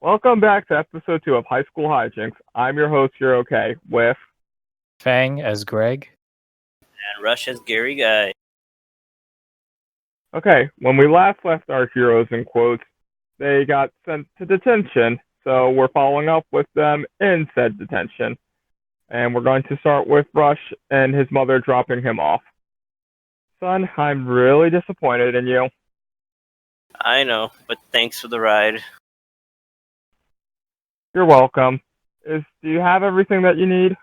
Welcome back to episode 2 of High School Hijinks. I'm your host, You're Okay, with... Fang as Greg. And Rush as Gary Guy. Okay, when we last left our heroes in quotes, they got sent to detention, so we're following up with them in said detention. And we're going to start with Rush and his mother dropping him off. Son, I'm really disappointed in you. I know, but thanks for the ride. You're welcome. Do you have everything that you need?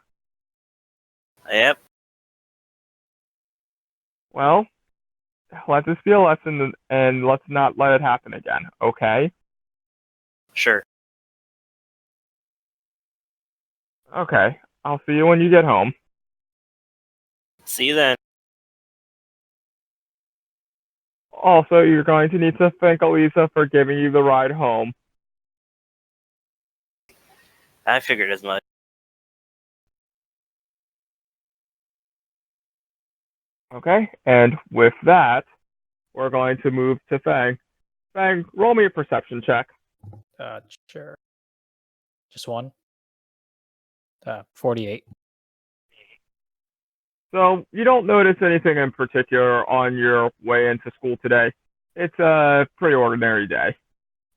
Yep, Well, let this be a lesson and let's not let it happen again, okay? sure. Okay, I'll see you when you get home. See you then. Also, you're going to need to thank Elisa for giving you the ride home. I figured as much. Okay, and with that, we're going to move to Fang. Fang, roll me a perception check. Sure. Just one. 48. So, you don't notice anything in particular on your way into school today. It's a pretty ordinary day.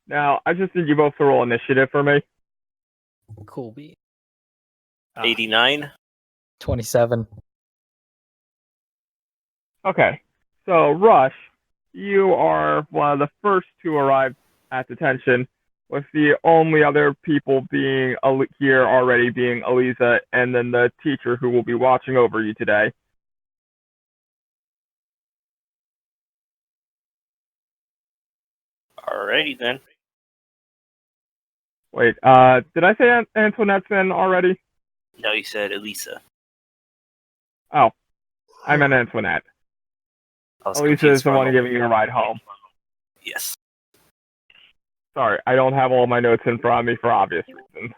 Now, I just need you both to roll initiative for me. Cool beat. 89. 27. Okay, so Rush, you are one of the first to arrive at detention, with the only other people being here already being Elisa and then the teacher who will be watching over you today. Alrighty then. Wait, did I say Antoinette's in already? No, you said Elisa. Oh, I meant Antoinette. I was Elisa confused is the for a one moment. giving you a ride home. Yes. Sorry, I don't have all my notes in front of me for obvious reasons.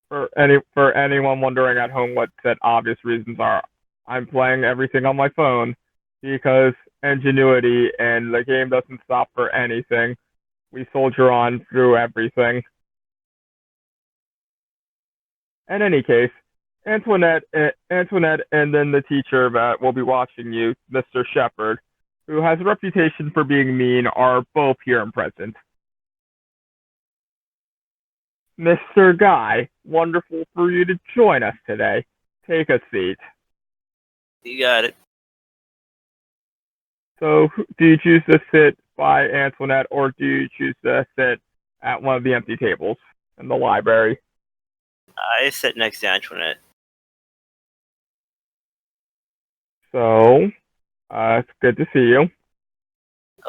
For anyone wondering at home what said obvious reasons are, I'm playing everything on my phone because ingenuity and the game doesn't stop for anything. We soldier on through everything. In any case, Antoinette, and then the teacher that will be watching you, Mr. Shepard, who has a reputation for being mean, are both here and present. Mr. Guy, wonderful for you to join us today. Take a seat. You got it. So, do you choose to sit by Antoinette, or do you choose to sit at one of the empty tables in the library? I sit next to Antoinette. So, it's good to see you.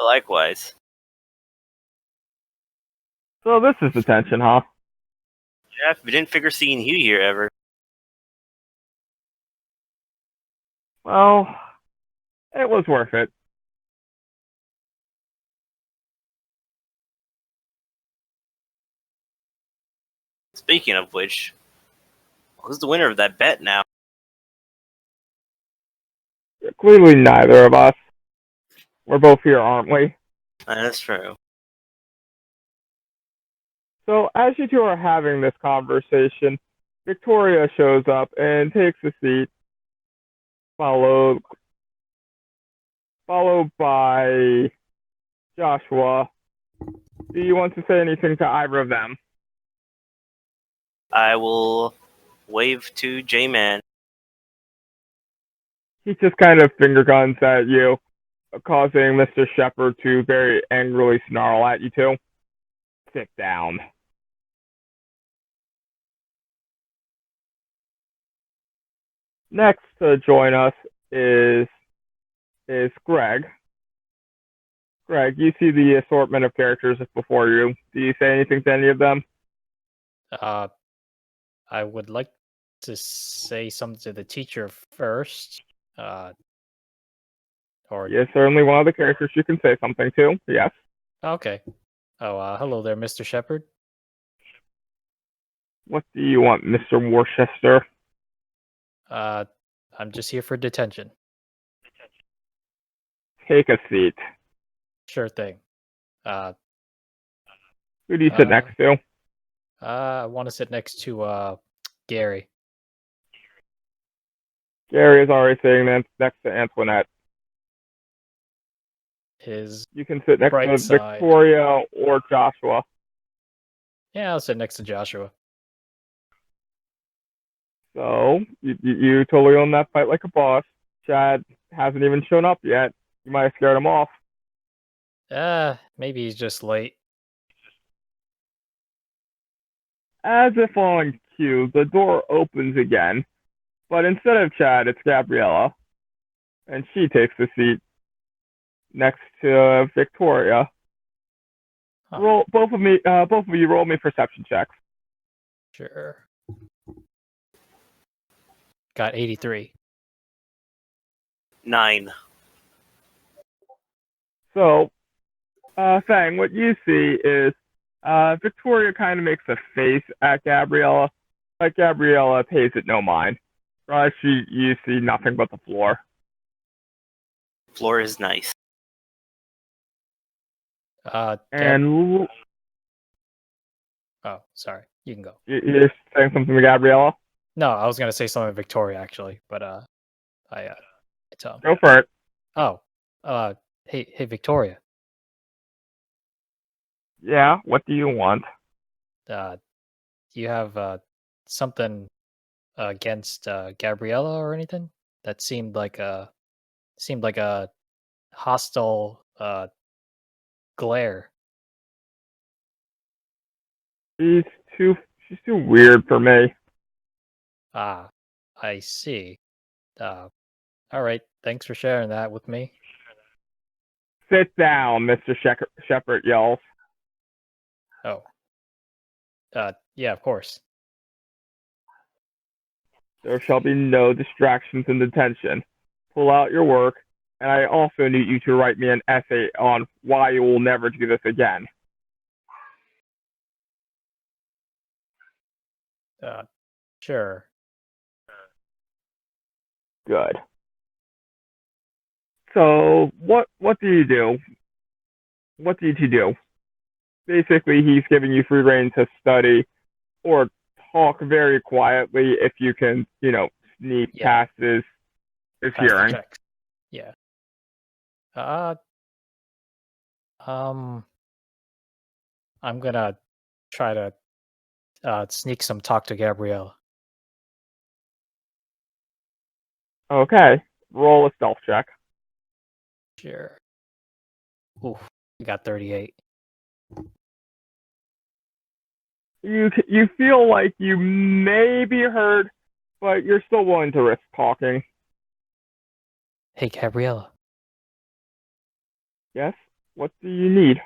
Likewise. So, this is detention, huh? Jeff, we didn't figure seeing you here ever. Well, it was worth it. Speaking of which, who's the winner of that bet now? Clearly, neither of us. We're both here, aren't we? That's true. So, as you two are having this conversation, Victoria shows up and takes a seat, followed by Joshua. Do you want to say anything to either of them? I will wave to J-Man. He just kind of finger guns at you, causing Mr. Shepard to very angrily snarl at you two. Sit down. Next to join us is Greg. Greg, you see the assortment of characters before you. Do you say anything to any of them? I would like to say something to the teacher first. Or Yes, certainly one of the characters you can say something to. Yes. okay. Oh, hello there, Mr. Shepard. What do you want, Mr. Worcester? I'm just here for detention. Take a seat. Sure thing. Uh, Who do you sit uh, next to? I want to sit next to Gary. Gary is already sitting next to Antoinette. His You can sit next right to side. Victoria or Joshua. Yeah, I'll sit next to Joshua. So you totally own that fight like a boss. Chad hasn't even shown up yet. You might have scared him off. Maybe he's just late. As if on cue, the door opens again, but instead of Chad, it's Gabriella, and she takes the seat next to Victoria. Huh. Roll both of you roll me perception checks. Sure. Got 83. 9. So, Fang, what you see is Victoria kind of makes a face at Gabriella, but Gabriella pays it no mind. You see nothing but the floor. Floor is nice. And Oh, sorry. You can go. you're saying something to Gabriella? No, I was gonna say something to Victoria actually, but I tell him. Go for it. Oh, hey Victoria. Yeah, what do you want? Do you have something against Gabriella or anything? That seemed like a hostile glare. She's she's too weird for me. Ah, I see. All right. Thanks for sharing that with me. Sit down, Mr. Shepard yells. Oh, yeah, of course. There shall be no distractions in detention. Pull out your work, and I also need you to write me an essay on why you will never do this again. Sure. Good. So what do you do? What did you do? Basically, he's giving you free reign to study or talk very quietly if you can, sneak Yeah. past his Pass the hearing. checks. Yeah. Uh, I'm gonna try to sneak some talk to Gabrielle. Okay, roll a stealth check. Sure. Oof, we got 38. You feel like you may be heard, but you're still willing to risk talking. Hey, Gabriella. Yes? What do you need?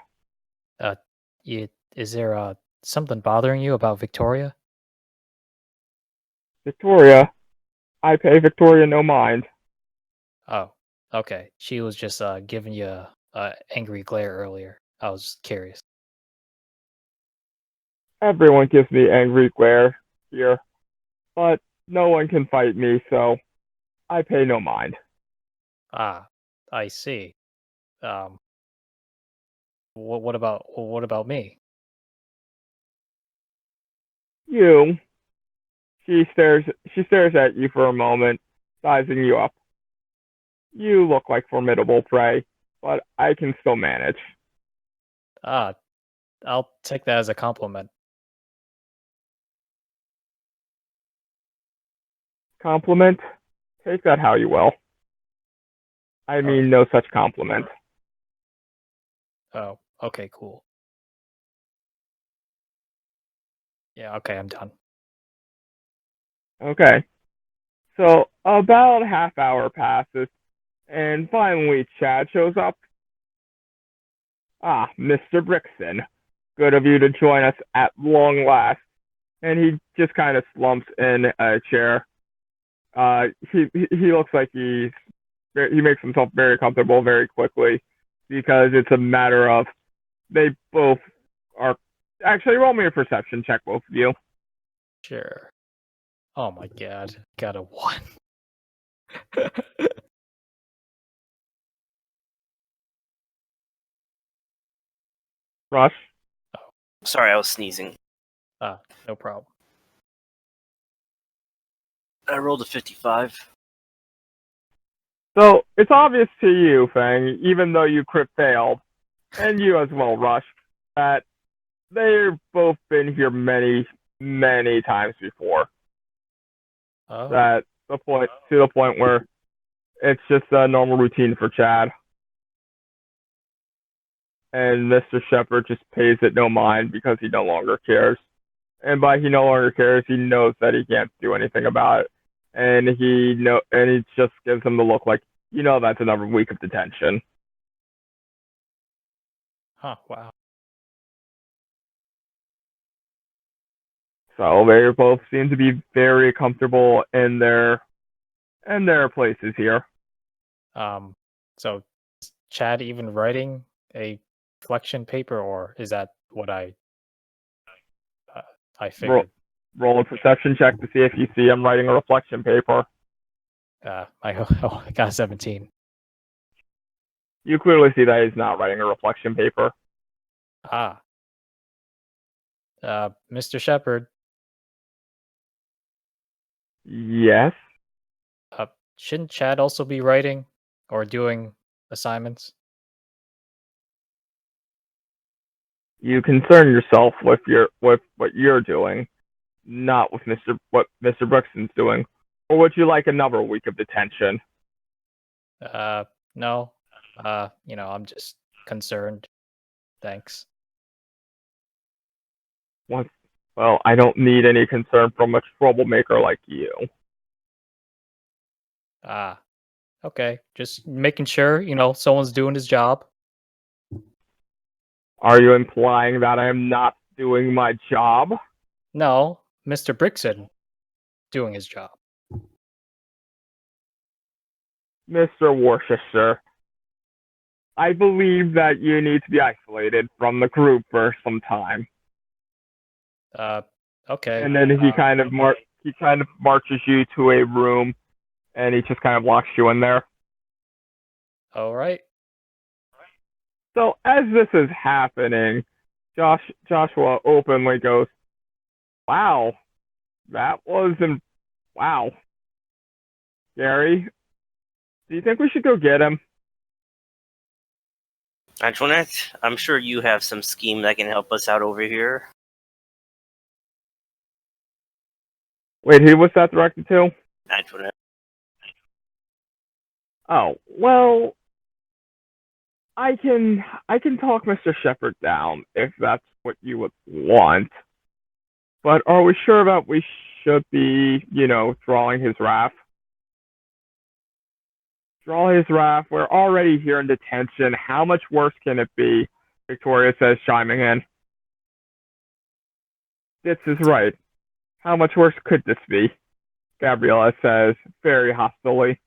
Is there something bothering you about Victoria? Victoria. I pay Victoria no mind. Oh, okay. She was just giving you a angry glare earlier. I was just curious. Everyone gives me angry glare here, but no one can fight me, so I pay no mind. Ah, I see. Um, what about me? You. She stares at you for a moment, sizing you up. You look like formidable prey, but I can still manage. Ah, I'll take that as a compliment. Compliment? Take that how you will. I Oh, mean no such compliment. oh, okay, cool. Yeah, okay, I'm done. Okay. So about a half hour passes, and finally Chad shows up. Ah, Mr. Brixton. Good of you to join us at long last. And he just kind of slumps in a chair. He looks like he makes himself very comfortable very quickly because it's a matter of they both are actually roll me a perception check, both of you. Sure. Oh my god, got a 1. Rush. Sorry, I was sneezing. No problem. I rolled a 55. So it's obvious to you, Fang, even though you crit failed, and you as well, Rush, that they've both been here many, many times before. Oh. That the point where it's just a normal routine for Chad. And Mr. Shepard just pays it no mind because he no longer cares. And by he no longer cares, he knows that he can't do anything about it. And he just gives him the look like, that's another week of detention. Huh, wow. So they both seem to be very comfortable in their places here. So is Chad even writing a reflection paper, or is that what I figured? Roll a perception check to see if you see him writing a reflection paper. I got a 17. You clearly see that he's not writing a reflection paper. Mr. Shepard, Yes. shouldn't Chad also be writing or doing assignments? You concern yourself with what you're doing, not with what Mr. Brookson's doing. Or would you like another week of detention? No. I'm just concerned. Thanks. What? Well, I don't need any concern from a troublemaker like you. Okay. Just making sure, someone's doing his job. Are you implying that I am not doing my job? No, Mr. Brixton doing his job. Mr. Worcester, I believe that you need to be isolated from the group for some time. Okay. And then he kind of marches you to a room, and he just kind of locks you in there. All right. So as this is happening, Joshua openly goes, "Wow, that wasn't wow." Gary, do you think we should go get him? Antoinette, I'm sure you have some scheme that can help us out over here. Wait, who was that directed to? Antoinette. Oh, well, I can talk Mr. Shepard down if that's what you would want. But are we sure about we should be, drawing his wrath? Draw his wrath. We're already here in detention. How much worse can it be? Victoria says, chiming in. This is right. How much worse could this be? Gabriella says, very hostilely.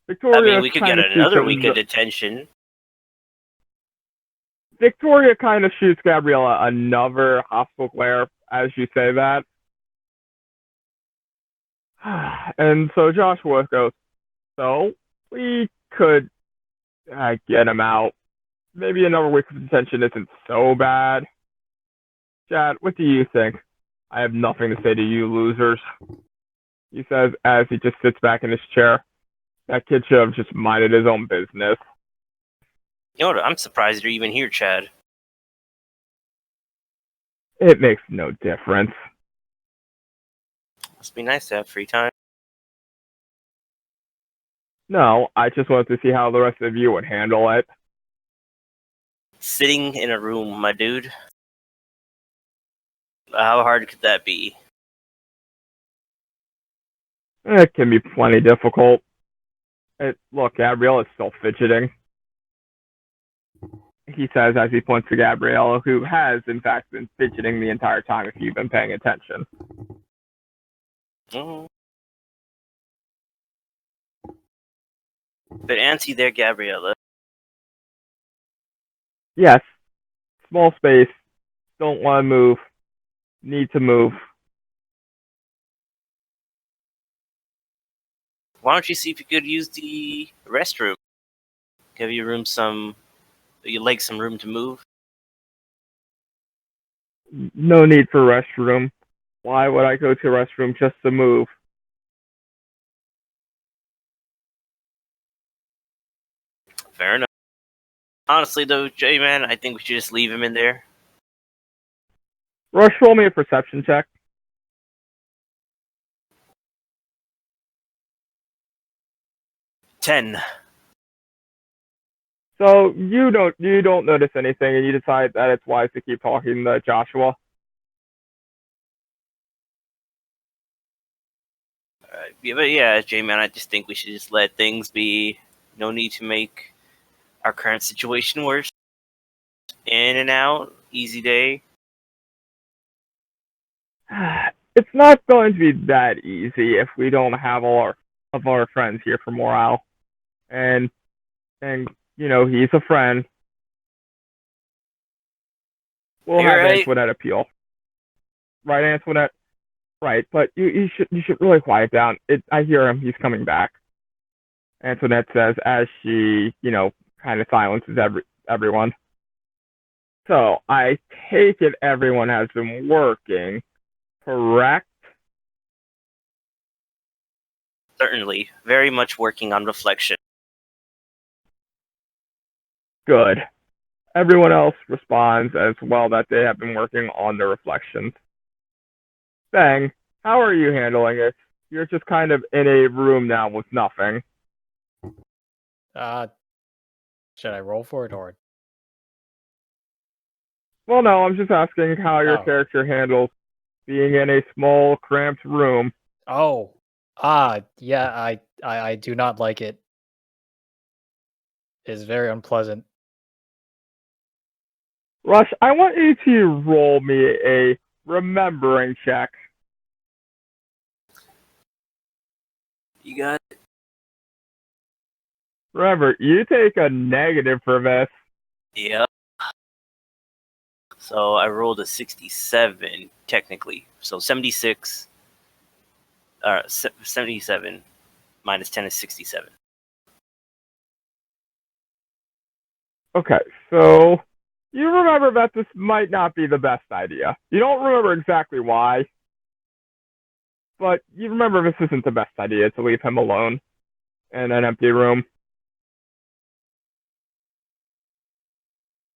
Victoria, we could get another week of detention. Victoria kind of shoots Gabriella another hostile glare as you say that. And so Joshua goes, so we could get him out. Maybe another week of detention isn't so bad. Chad, what do you think? I have nothing to say to you losers, he says as he just sits back in his chair. That kid should have just minded his own business. I'm surprised you're even here, Chad. It makes no difference. Must be nice to have free time. No, I just wanted to see how the rest of you would handle it. Sitting in a room, my dude. How hard could that be? It can be plenty difficult. Look, Gabrielle is still fidgeting. He says as he points to Gabriella, who has, in fact, been fidgeting the entire time if you've been paying attention. Mm. But Auntie there, Gabriella. Yes. Small space. Don't want to move. Need to move. Why don't you see if you could use the restroom? Give your room some You like some room to move? No need for restroom. Why would I go to a restroom just to move? Fair enough. Honestly, though, J-Man, I think we should just leave him in there. Rush, roll me a perception check. 10. So you don't notice anything, and you decide that it's wise to keep talking to Joshua. Yeah, but yeah, J-Man, I just think we should just let things be. No need to make our current situation worse. In and out, easy day. It's not going to be that easy if we don't have all of our friends here for morale, and he's a friend. We'll You're have right. Antoinette appeal, right, Antoinette? Right, but you should really quiet down. I hear him. He's coming back. Antoinette says as she kind of silences everyone. So I take it everyone has been working, correct? Certainly. Very much working on reflection. Good. Everyone else responds as well that they have been working on their reflections. Bang, how are you handling it? You're just kind of in a room now with nothing. Should I roll for it or? Well, no, I'm just asking how your Oh. character handles being in a small, cramped room. Oh, yeah, I do not like it. It's very unpleasant. Rush, I want you to roll me a remembering check. You got it. Remember, you take a negative for this. Yep. So I rolled a 67, technically. So 76. 77 minus 10 is 67. Okay, so you remember that this might not be the best idea. You don't remember exactly why, but you remember this isn't the best idea to leave him alone in an empty room.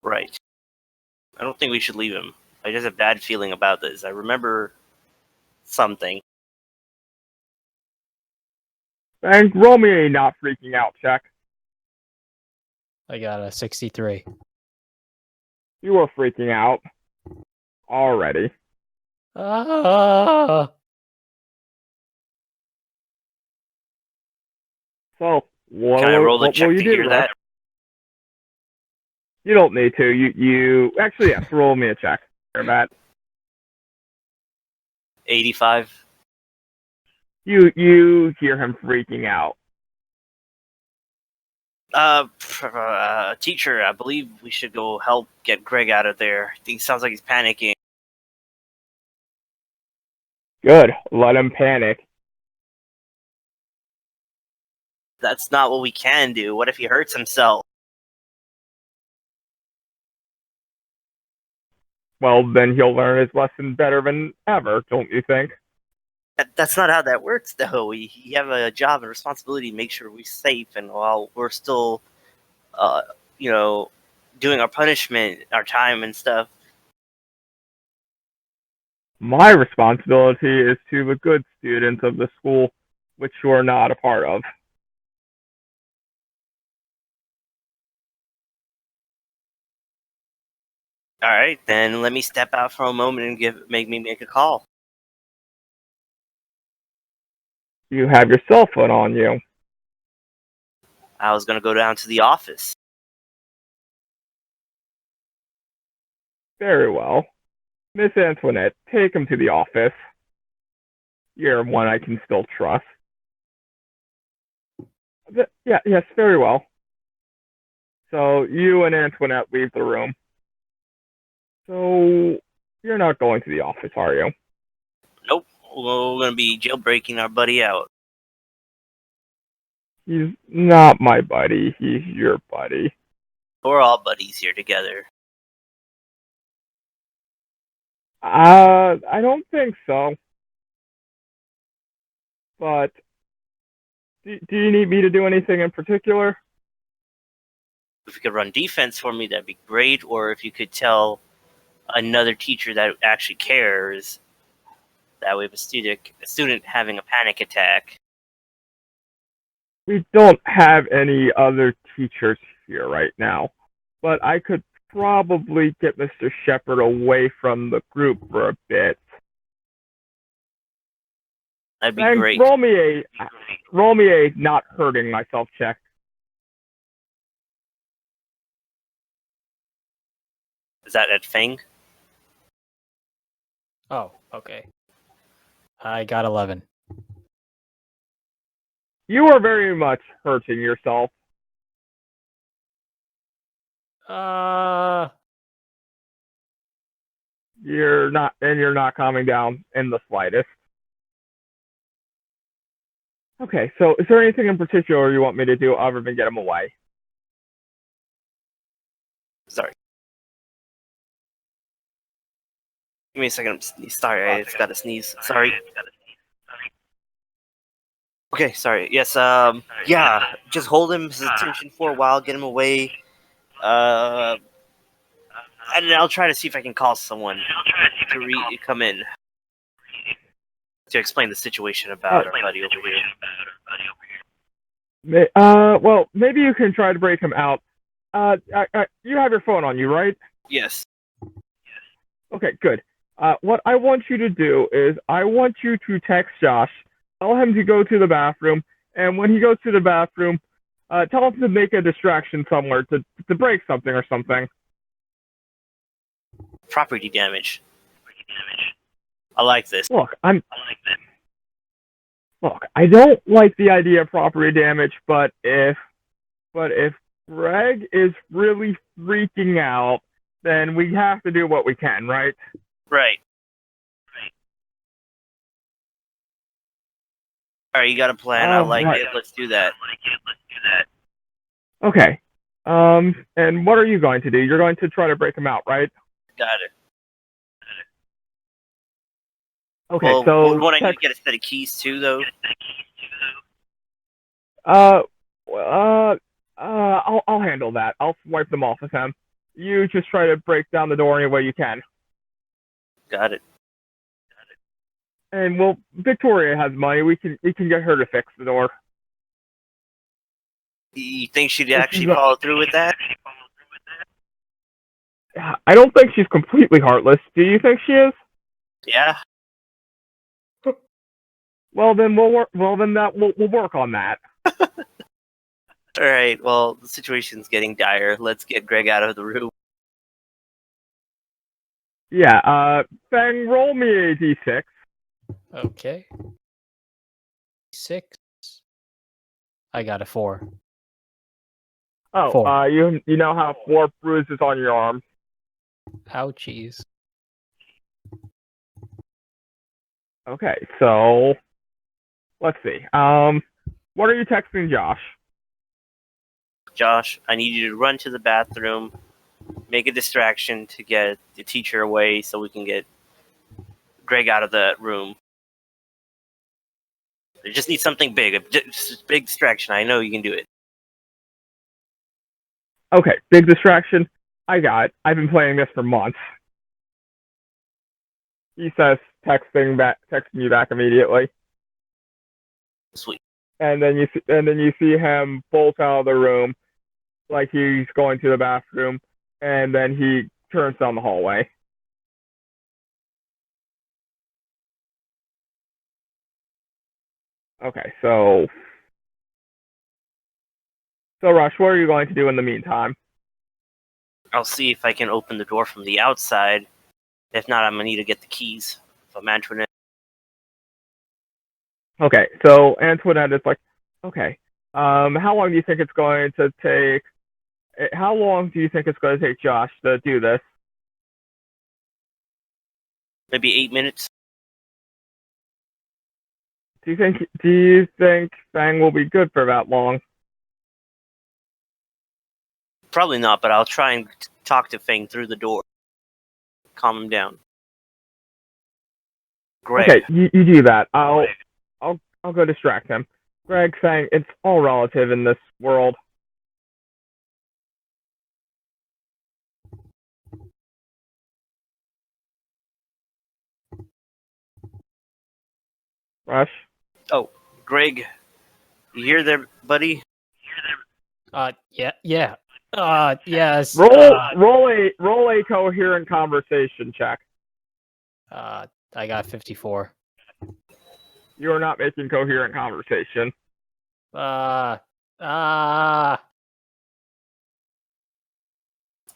Right. I don't think we should leave him. I just have a bad feeling about this. I remember something. And roll me a not freaking out check. I got a 63. You were freaking out already. Ah! So, Can I roll a what check will you to do, hear Rush? that? You don't need to. You actually, yes, roll me a check. Hear that? 85. You hear him freaking out. Teacher, I believe we should go help get Greg out of there. I think it sounds like he's panicking. Good. Let him panic. That's not what we can do. What if he hurts himself? Well, then he'll learn his lesson better than ever, don't you think? That's not how that works, though. We have a job and responsibility to make sure we're safe, and while we're still, uh, you know, doing our punishment, our time and stuff. My responsibility is to the good students of the school, which you are not a part of. All right, then let me step out for a moment and make a call. You have your cell phone on you. I was gonna go down to the office. Very well. Miss Antoinette, take him to the office. You're one I can still trust. Yes, very well. So you and Antoinette leave the room. So you're not going to the office, are you? Nope, we're gonna be jailbreaking our buddy out. He's not my buddy. He's your buddy. We're all buddies here together. I don't think so. But do you need me to do anything in particular? If you could run defense for me, that'd be great. Or if you could tell another teacher that actually cares that we have a student having a panic attack. We don't have any other teachers here right now, but I could probably get Mr. Shepard away from the group for a bit. That'd be And great. roll me a not hurting myself check. Is that at Fang? Oh, okay. I got 11. You are very much hurting yourself. You're not calming down in the slightest. Okay, so is there anything in particular you want me to do other than get him away? Sorry. Give me a second. Sorry, I just got to sneeze. Sorry. Okay, sorry. Yes, yeah, just hold his attention for a while, get him away, and then I'll try to see if I can call someone to come in to explain the situation about our buddy over here. Well, maybe you can try to break him out. You have your phone on you, right? Yes. Okay, good. What I want you to do is I want you to text Josh, tell him to go to the bathroom, and when he goes to the bathroom, tell him to make a distraction somewhere to break something or something. Property damage. I like this. Look, I don't like the idea of property damage, but if Greg is really freaking out, then we have to do what we can, right? Right. Alright, you got a plan. I like it. Let's do that. Okay. And what are you going to do? You're going to try to break him out, right? Got it. Okay, well, so would I need to get a set of keys too, though? I'll handle that. I'll wipe them off of him. You just try to break down the door any way you can. Got it. And well, Victoria has money. We can get her to fix the door. You think she'd actually follow through with that? I don't think she's completely heartless. Do you think she is? Yeah. Well, then we'll work on that. All right. Well, the situation's getting dire. Let's get Greg out of the room. Yeah. Fang, roll me a d6. Okay. 6. I got a 4. Oh, 4. You now have 4 bruises on your arm. Ouchies. Okay, so let's see. What are you texting Josh? Josh, I need you to run to the bathroom, make a distraction to get the teacher away so we can get Greg out of the room. I just need something big, just a big distraction. I know you can do it. Okay, big distraction. I got it. I've been playing this for months. He says, texting you back immediately. Sweet. And then you see him bolt out of the room, like he's going to the bathroom, and then he turns down the hallway. Okay, so Rush, what are you going to do in the meantime? I'll see if I can open the door from the outside. If not, I'm gonna need to get the keys from Antoinette. Okay, so Antoinette is like, okay, how long do you think it's going to take? How long do you think it's going to take Josh to do this? Maybe 8 minutes. Do you think Fang will be good for that long? Probably not, but I'll try and talk to Fang through the door. Calm him down. Greg. Okay, you do that. I'll go distract him. Greg saying it's all relative in this world. Rush. Oh, Greg, you hear there, buddy? Yeah. Yes. Roll a coherent conversation check. I got 54. You are not making coherent conversation.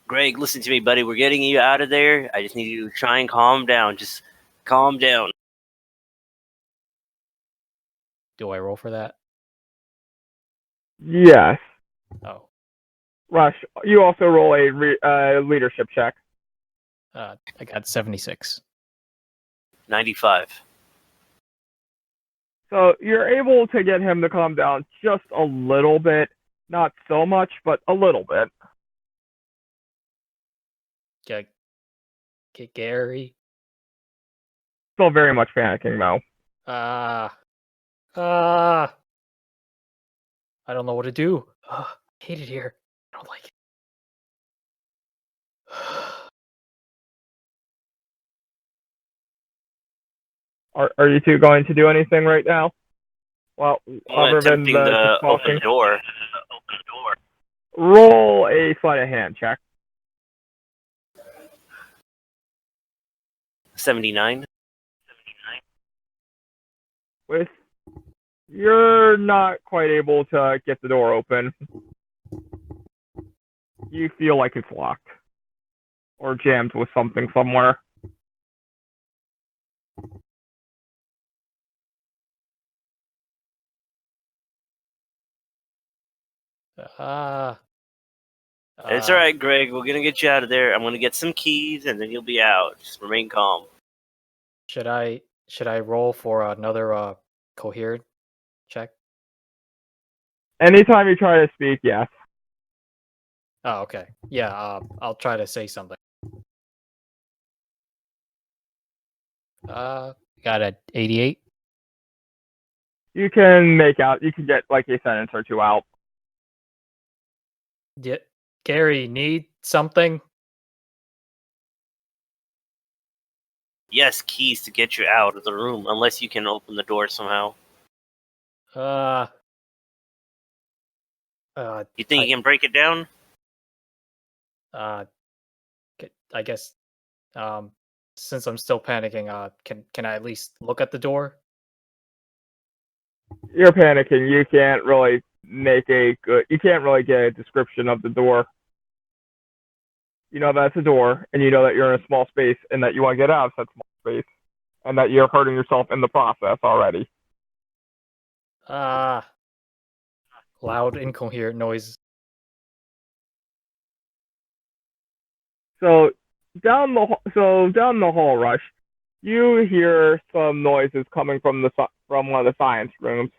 Greg, listen to me, buddy. We're getting you out of there. I just need you to try and calm down. Just calm down. Do I roll for that? Yes. Oh. Rush, you also roll a leadership check. I got 76. 95. So you're able to get him to calm down just a little bit. Not so much, but a little bit. Gary. Still very much panicking, though. I don't know what to do. I hate it here. I don't like it. Are you two going to do anything right now? Well, other than Attempting to open the door. Roll a sleight of hand check. 79. With you're not quite able to get the door open. You feel like it's locked or jammed with something somewhere. It's all right, Greg. We're gonna get you out of there. I'm gonna get some keys, and then you'll be out. Just remain calm. Should I roll for another coherent check? Anytime you try to speak, yes. Oh, okay. Yeah, I'll try to say something. Got a 88. You can make out. You can get like a sentence or two out. Gary, need something? Yes, keys to get you out of the room, unless you can open the door somehow. You think you can break it down? I guess. Since I'm still panicking, can I at least look at the door? You're panicking. You can't really make a good. You can't really get a description of the door. You know that's a door, and you know that you're in a small space, and that you want to get out of that small space, and that you're hurting yourself in the process already. Loud, incoherent noise. So down the hall, Rush, you hear some noises coming from one of the science rooms,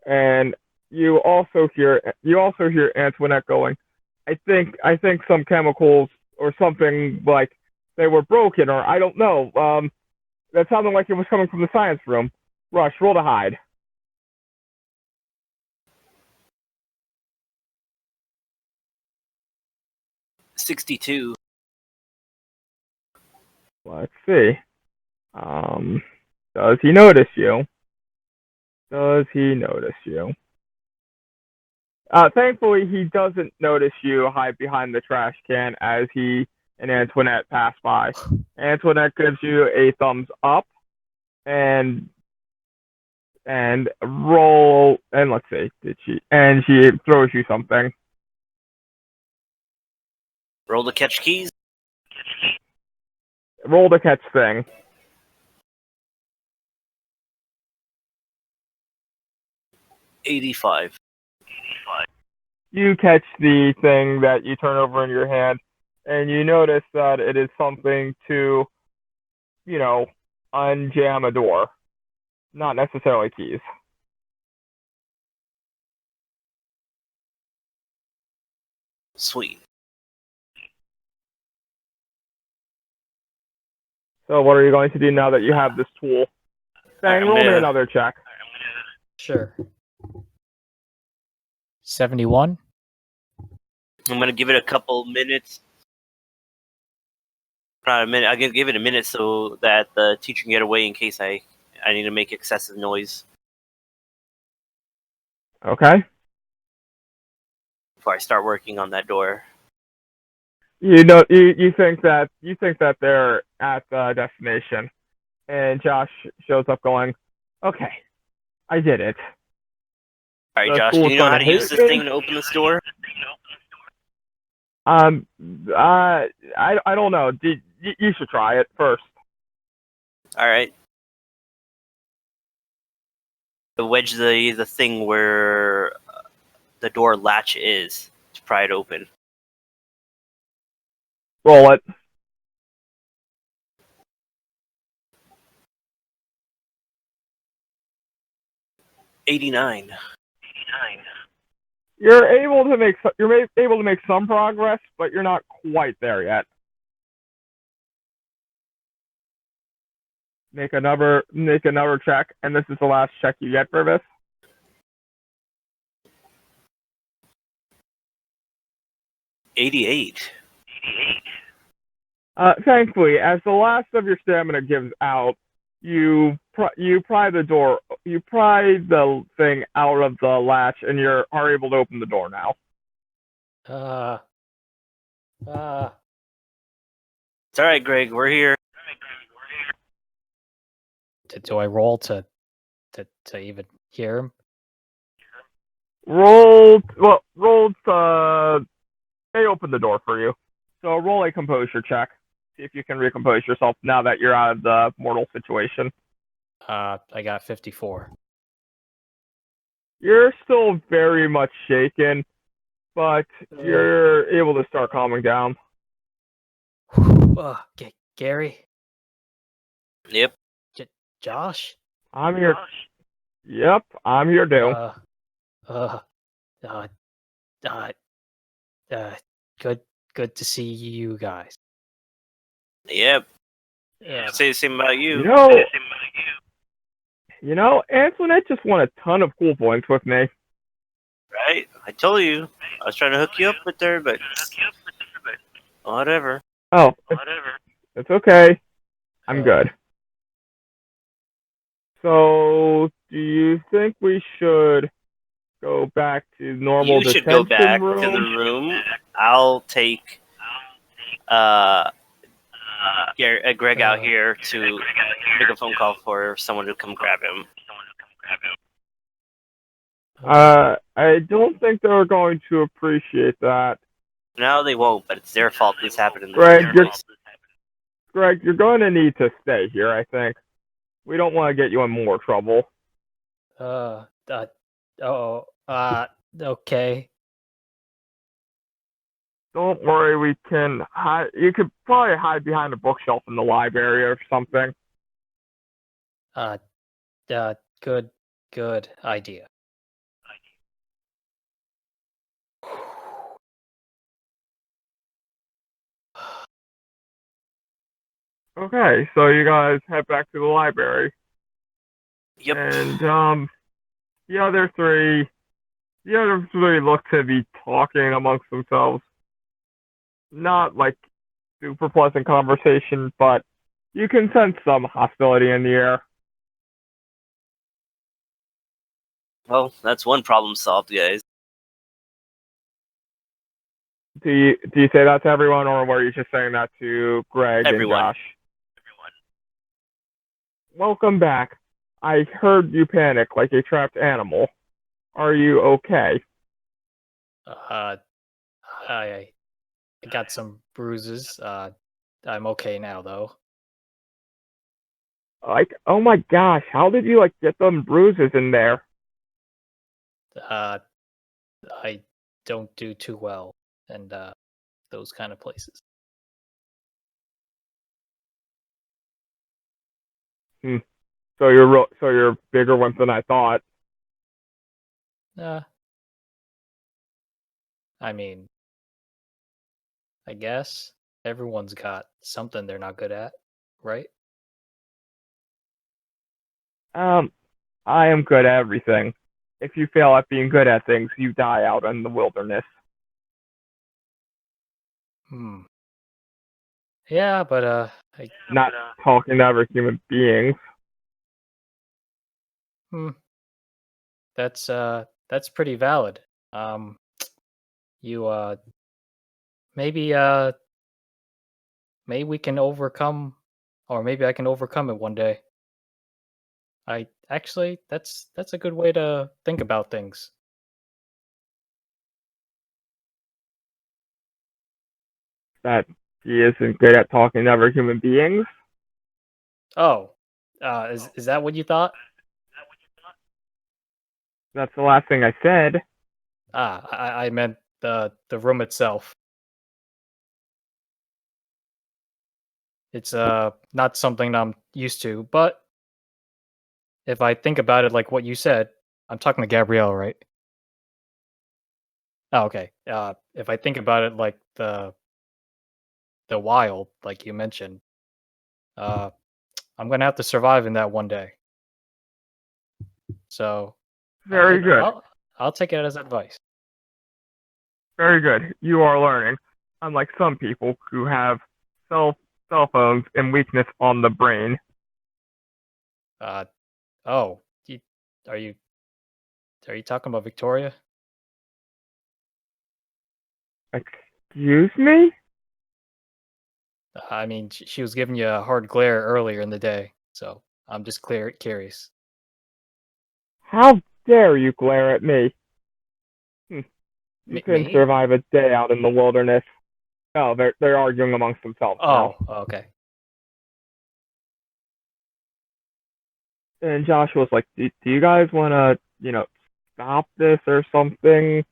and you also hear Antoinette going, I think some chemicals or something, like they were broken, or I don't know. That sounded like it was coming from the science room. Rush, roll to hide. 62. Let's see. Does he notice you? Thankfully, he doesn't notice you hide behind the trash can as he and Antoinette pass by. Antoinette gives you a thumbs up, and roll, and let's see, and she throws you something. Roll to catch keys. Roll to catch thing. 85. You catch the thing that you turn over in your hand, and you notice that it is something to, unjam a door. Not necessarily keys. Sweet. So what are you going to do now that you have this tool? Bang, roll me another check. Sure. 71. I'm gonna give it a couple minutes. Not a minute. I'm gonna give it a minute so that the teacher can get away in case I need to make excessive noise Okay. before I start working on that door. You know, you think that they're at the destination, and Josh shows up going, "Okay, I did it." All right, The Josh, do school's you know going how to to use hate this me. thing to open this door? I don't know. You should try it first. All right. Wedge the thing where the door latch is to pry it open. Roll it. $89. You're able to make some progress, but you're not quite there yet. Make another check, and this is the last check you get for this. $88. Thankfully, as the last of your stamina gives out, you pry the thing out of the latch, and you are able to open the door now. It's all right, Greg. We're here. Do I roll to even hear him? Roll to they open the door for you. So roll a composure check. See if you can recompose yourself now that you're out of the mortal situation. I got 54. You're still very much shaken, but you're able to start calming down. Gary? Yep. Josh? I'm here. Yep, I'm here too. Good to see you guys. Yep. Yeah. Say the same about you. You know, Antoinette just won a ton of cool points with me. Right? I told you. I was trying to hook you up with her, but whatever. Oh, it's okay. I'm good. So, do you think we should go back to normal You detention should go back room? to the room. I'll take Greg out here to make a phone call for someone to come grab him. I don't think they're going to appreciate that. No, they won't, but it's their fault this happened in the Greg, first place. Greg, you're going to need to stay here, I think. We don't want to get you in more trouble. Okay. Don't worry, we can hide. You could probably hide behind a bookshelf in the library or something. Good idea. Okay, so you guys head back to the library. Yep. And the other three look to be talking amongst themselves. Not like super pleasant conversation, but you can sense some hostility in the air. Well, that's one problem solved, guys. Do you say that to everyone, or were you just saying that to Greg Everyone. and Josh? Welcome back. I heard you panic like a trapped animal. Are you okay? I got some bruises. I'm okay now, though. Like, oh my gosh, how did you get them bruises in there? I don't do too well in those kind of places. So you're a bigger one than I thought. I mean, I guess everyone's got something they're not good at, right? I am good at everything. If you fail at being good at things, you die out in the wilderness. Hmm. Yeah, but Not talking to other human beings. hmm, that's pretty valid. Um, you maybe maybe we can overcome, or maybe I can overcome it one day. I actually, that's a good way to think about things. That he isn't good at talking to other human beings. Oh, is that what you thought? That's the last thing I said. I meant the room itself. It's not something I'm used to, but if I think about it like what you said, I'm talking to Gabrielle, right? Oh, okay. If I think about it like the wild, like you mentioned, uh, I'm gonna have to survive in that one day. So, Very good. I'll take it as advice. Very good. You are learning. Unlike some people who have cell cell phones and weakness on the brain. Uh, oh, you, are you are you talking about Victoria? Excuse me? I mean, she was giving you a hard glare earlier in the day, so I'm just curious. How dare you glare at me? You couldn't Me? survive a day out in the wilderness. Oh, they're arguing amongst themselves now. Oh, okay. And Joshua's like, do you guys want to, stop this or something?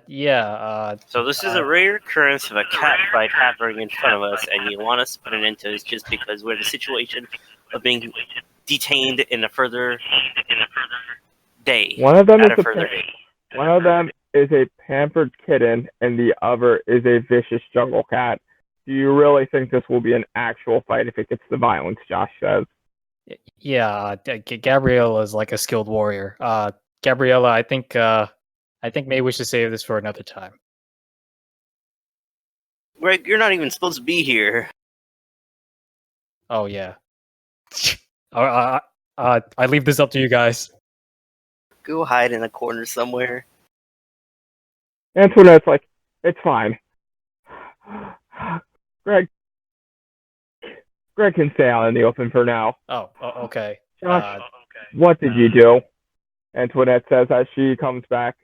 Yeah. So this is a rare occurrence of a cat fight happening in front of us, and you want us to put an end to it just because we're in a situation of being detained in a further day. One of them At is a further day. one of them is a pampered kitten, and the other is a vicious jungle cat. Do you really think this will be an actual fight if it gets to violence? Josh says. Yeah. Gabriella is like a skilled warrior. Gabriella, I think maybe we should save this for another time. Greg, you're not even supposed to be here. Oh yeah. I leave this up to you guys. Go hide in a corner somewhere. Antoinette's like, it's fine. Greg, Greg can stay out in the open for now. Oh, okay. Josh, what did you do? Antoinette says as she comes back,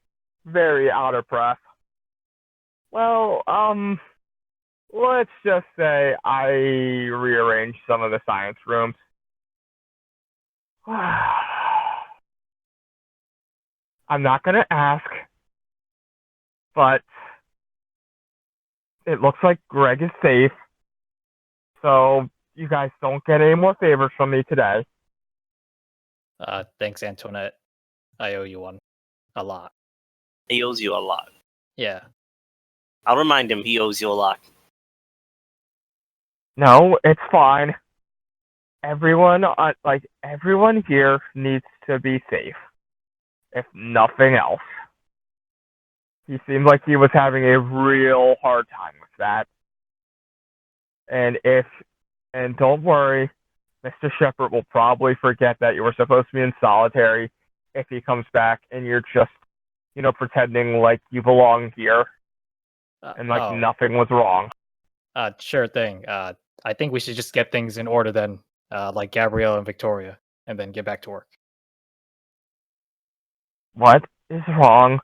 very out of breath. Well, let's just say I rearranged some of the science rooms. I'm not gonna ask, but it looks like Greg is safe. So you guys don't get any more favors from me today. Thanks, Antoinette. I owe you one. A lot. He owes you a lot. Yeah. I'll remind him he owes you a lot. No, it's fine. Everyone here needs to be safe, if nothing else. He seemed like he was having a real hard time with that. And don't worry, Mr. Shepard will probably forget that you were supposed to be in solitary if he comes back and you're just, pretending like you belong here and like nothing was wrong. Sure thing. I think we should just get things in order then, like Gabrielle and Victoria, and then get back to work. What is wrong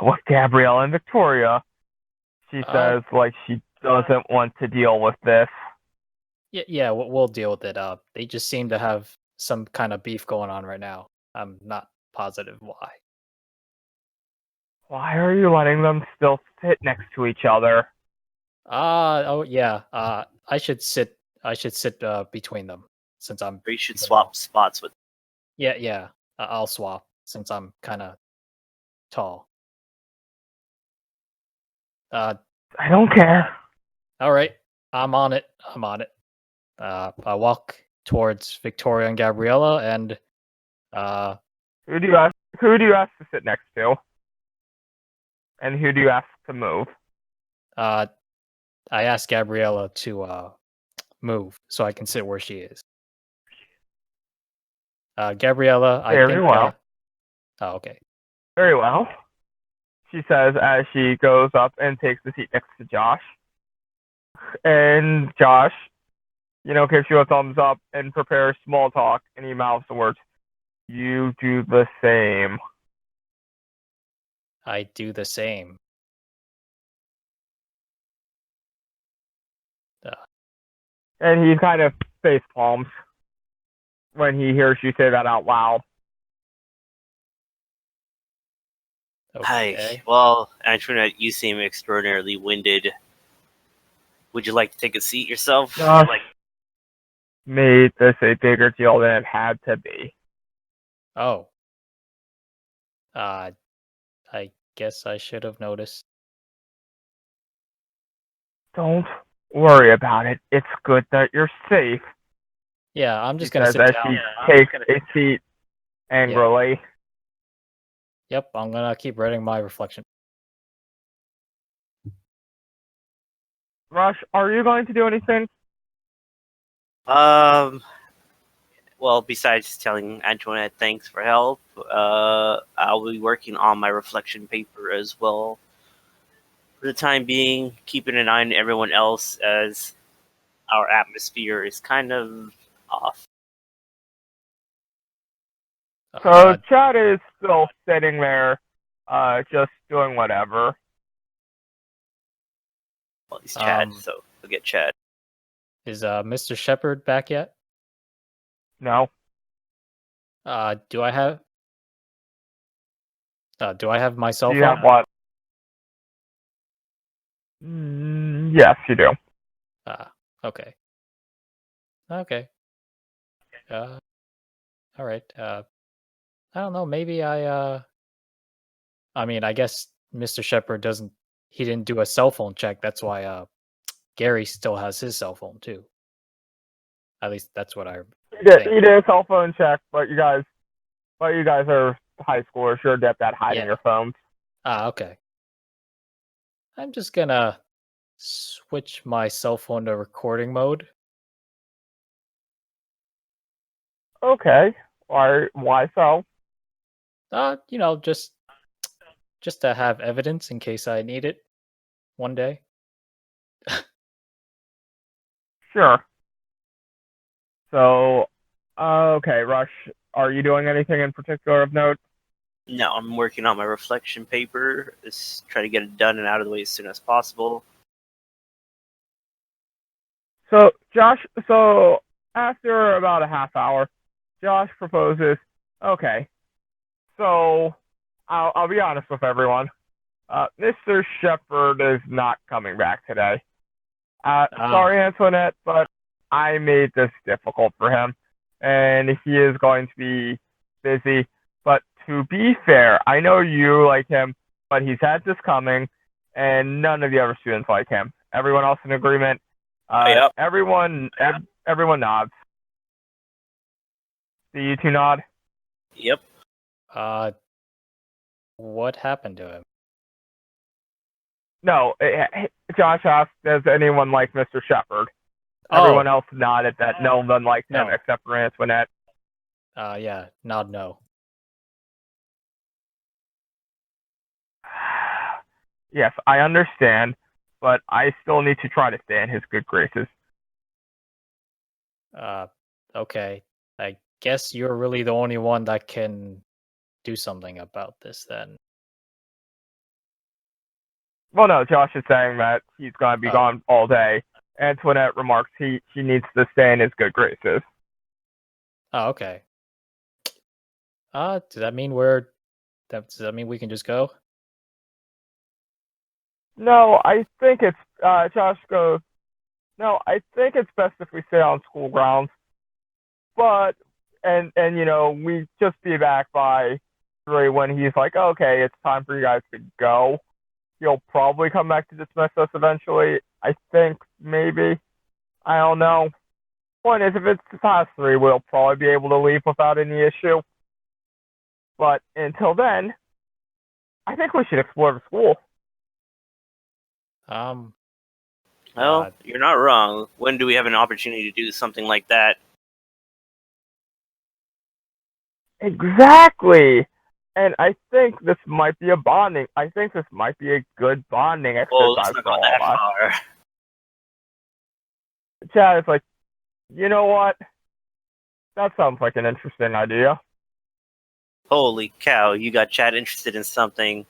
with Gabrielle and Victoria? She says like she doesn't want to deal with this. Yeah, we'll deal with it. They just seem to have some kind of beef going on right now. I'm not positive why. Why are you letting them still sit next to each other? Oh yeah. I should sit between them since I'm. Or you should swap spots with. Yeah. I'll swap since I'm kind of tall. I don't care. All right, I'm on it. I walk towards Victoria and Gabriella, and uh, Who do you ask to sit next to? And who do you ask to move? I ask Gabriella to move so I can sit where she is. Gabriella, I Very think. well. Oh, okay. Very well. She says as she goes up and takes the seat next to Josh. And Josh, gives you a thumbs up and prepares small talk, and he mouths the words, "You do the same." I do the same. And he kind of face palms when he hears you say that out loud. Okay. Hi. Well, Antoinette, you seem extraordinarily winded. Would you like to take a seat yourself? Josh made this a bigger deal than it had to be. Oh. I guess I should have noticed. Don't worry about it. It's good that you're safe. Yeah, I'm just She gonna says sit as down. she takes a seat angrily. Yep, I'm gonna keep reading my reflection. Rush, are you going to do anything? Well, besides telling Antoinette thanks for help, I'll be working on my reflection paper as well. For the time being, keeping an eye on everyone else as our atmosphere is kind of off. So Chad is still sitting there, just doing whatever. Well, he's Chad, Um, so we'll get Chad. Is Mr. Shepard back yet? No. Do I have my cell Do phone? you have what? Yes, you do. Okay. Okay. All right. I don't know. Maybe I mean, I guess Mr. Shepard didn't do a cell phone check. That's why Gary still has his cell phone too. At least that's what I think. He did a cell phone check, but you guys are high schoolers. You're adept at hiding your phones. Okay. I'm just gonna switch my cell phone to recording mode. Okay. Why so? Just to have evidence in case I need it one day. Sure. So, okay, Rush, are you doing anything in particular of note? No, I'm working on my reflection paper. Just try to get it done and out of the way as soon as possible. So, so after about a half hour, Josh proposes, okay, so I'll be honest with everyone. Mr. Shepard is not coming back today. Sorry, Antoinette, but I made this difficult for him, and he is going to be busy. But to be fair, I know you like him, but he's had this coming, and none of the other students like him. Everyone else in agreement? Yep. Everyone nods. Do you two nod? Yep. What happened to him? No, Josh asked, does anyone like Mr. Shepard? Everyone else nodded that no one liked him except for Antoinette. Yeah, nod no. Yes, I understand, but I still need to try to stay in his good graces. Okay. I guess you're really the only one that can do something about this then. Well, no, Josh is saying that he's going to be gone all day. Antoinette remarks he needs to stay in his good graces. Oh, okay. Does that mean we can just go? No, I think it's Josh goes, no, I think it's best if we stay on school grounds. But and we just be back by 3 when he's like, okay, it's time for you guys to go. he'll probably come back to dismiss us eventually. I think maybe. I don't know. Point is, if it's past 3, we'll probably be able to leave without any issue. But until then, I think we should explore the school. Well, you're not wrong. When do we have an opportunity to do something like that? Exactly. And I think this might be a bonding. I think this might be a good bonding Well, let's exercise not for go all that of us. far. Chad is like, you know what? That sounds like an interesting idea. Holy cow, you got Chad interested in something.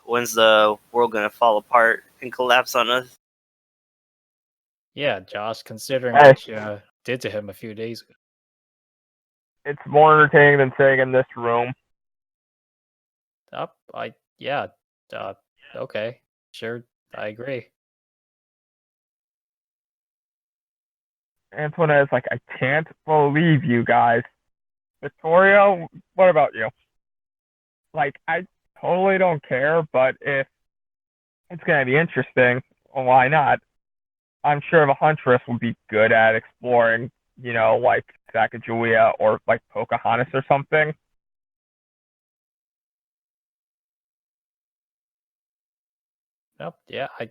When's the world gonna fall apart and collapse on us? Yeah, Josh, considering Hey. what you did to him a few days ago. It's more entertaining than sitting in this room. Okay, sure, I agree. Antoinette is like, I can't believe you guys. Victoria, what about you? Like, I totally don't care, but if it's going to be interesting, well, why not? I'm sure the Huntress would be good at exploring, like Sacagawea or like Pocahontas or something. Nope, yeah, Are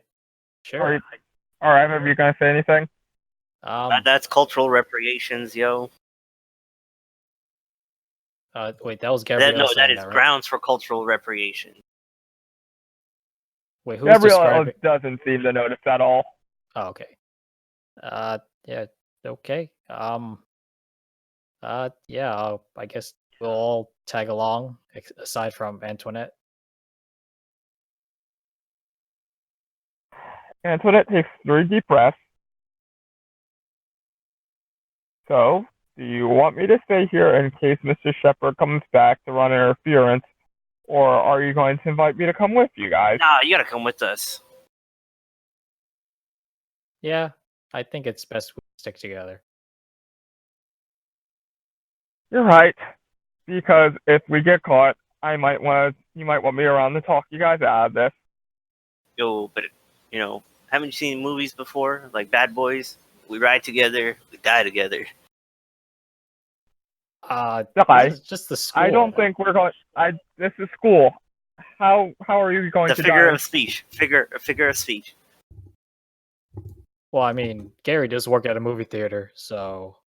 sure. either of you going to say anything? That's cultural reparations, yo. Wait, that was Gabrielle No, saying that is right? grounds for cultural reparation. Wait, who's Gabrielle describing? doesn't seem to notice at all. Oh, okay. Yeah, okay. Yeah, I guess we'll all tag along, aside from Antoinette. Antoinette takes 3 deep breaths. So, do you want me to stay here in case Mr. Shepard comes back to run interference, or are you going to invite me to come with you guys? Nah, you gotta come with us. Yeah, I think it's best we stick together. You're right, because if we get caught, you might want me around to talk you guys out of this. Yo, but haven't you seen movies before, like Bad Boys? We ride together, we die together. This is just the school. I don't think we're going. This is school. How are you going The to figure die? of speech. Figure of speech. Well, I mean, Gary does work at a movie theater, so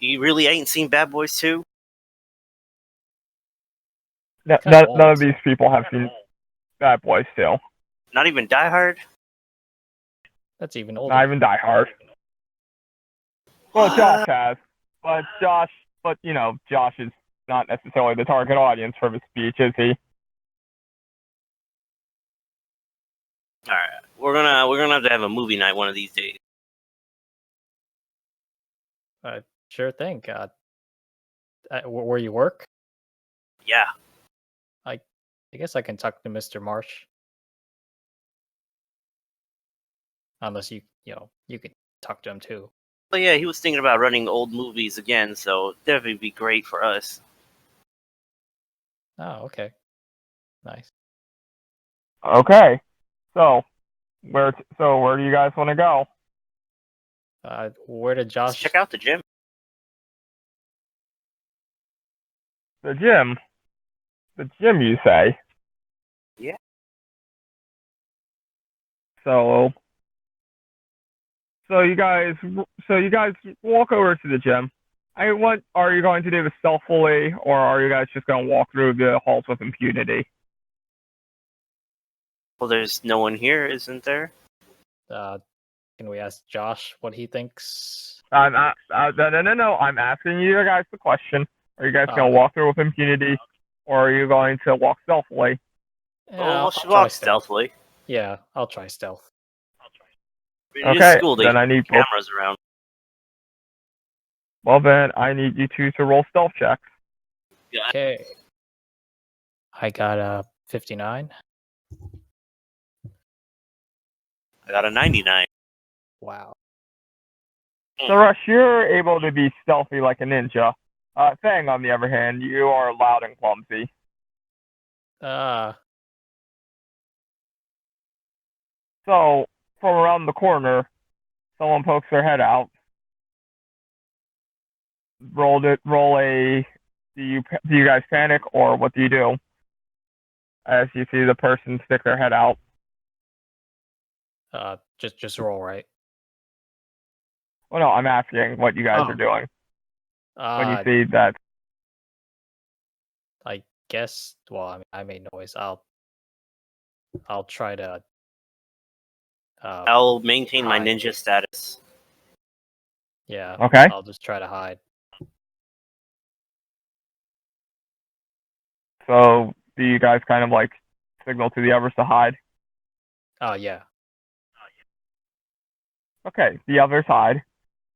You really ain't seen Bad Boys 2? None of these people have seen Bad Boys still. Not even Die Hard? That's even older. Not even Die Hard. Well, Josh has, but Josh is not necessarily the target audience for his speech, is he? All right, we're gonna have a movie night one of these days. Sure thing. Where you work? Yeah. I guess I can talk to Mr. Marsh. Unless you can talk to him too. But yeah, he was thinking about running old movies again, so definitely be great for us. Oh, okay. Nice. Okay. So, where do you guys want to go? Where did Josh... Let's check out the gym. The gym? The gym, you say? Yeah. So you guys walk over to the gym. Are you going to do this stealthily, or are you guys just going to walk through the halls with impunity? Well, there's no one here, isn't there? Can we ask Josh what he thinks? No. I'm asking you guys the question. Are you guys going to walk through with impunity, or are you going to walk stealthily? Yeah, we'll walk stealthily. Yeah, I'll try stealth. Okay, school, then I need cameras around. Well, then I need you two to roll stealth checks. Yeah. Okay. I got a 59. I got a 99. Wow. So, Rush, you're able to be stealthy like a ninja. Fang, on the other hand, you are loud and clumsy. Uh, So from around the corner, someone pokes their head out. Roll a. Do you guys panic or what do you do? As you see the person stick their head out. just roll, right? Well, no, I'm asking what you guys Oh. are doing when you Uh, see that. I guess. Well, I mean, I made noise. I'll try to. I'll maintain my hide. ninja status. Yeah. Okay. I'll just try to hide. So do you guys kind of like signal to the others to hide? Oh yeah. Okay, the others hide,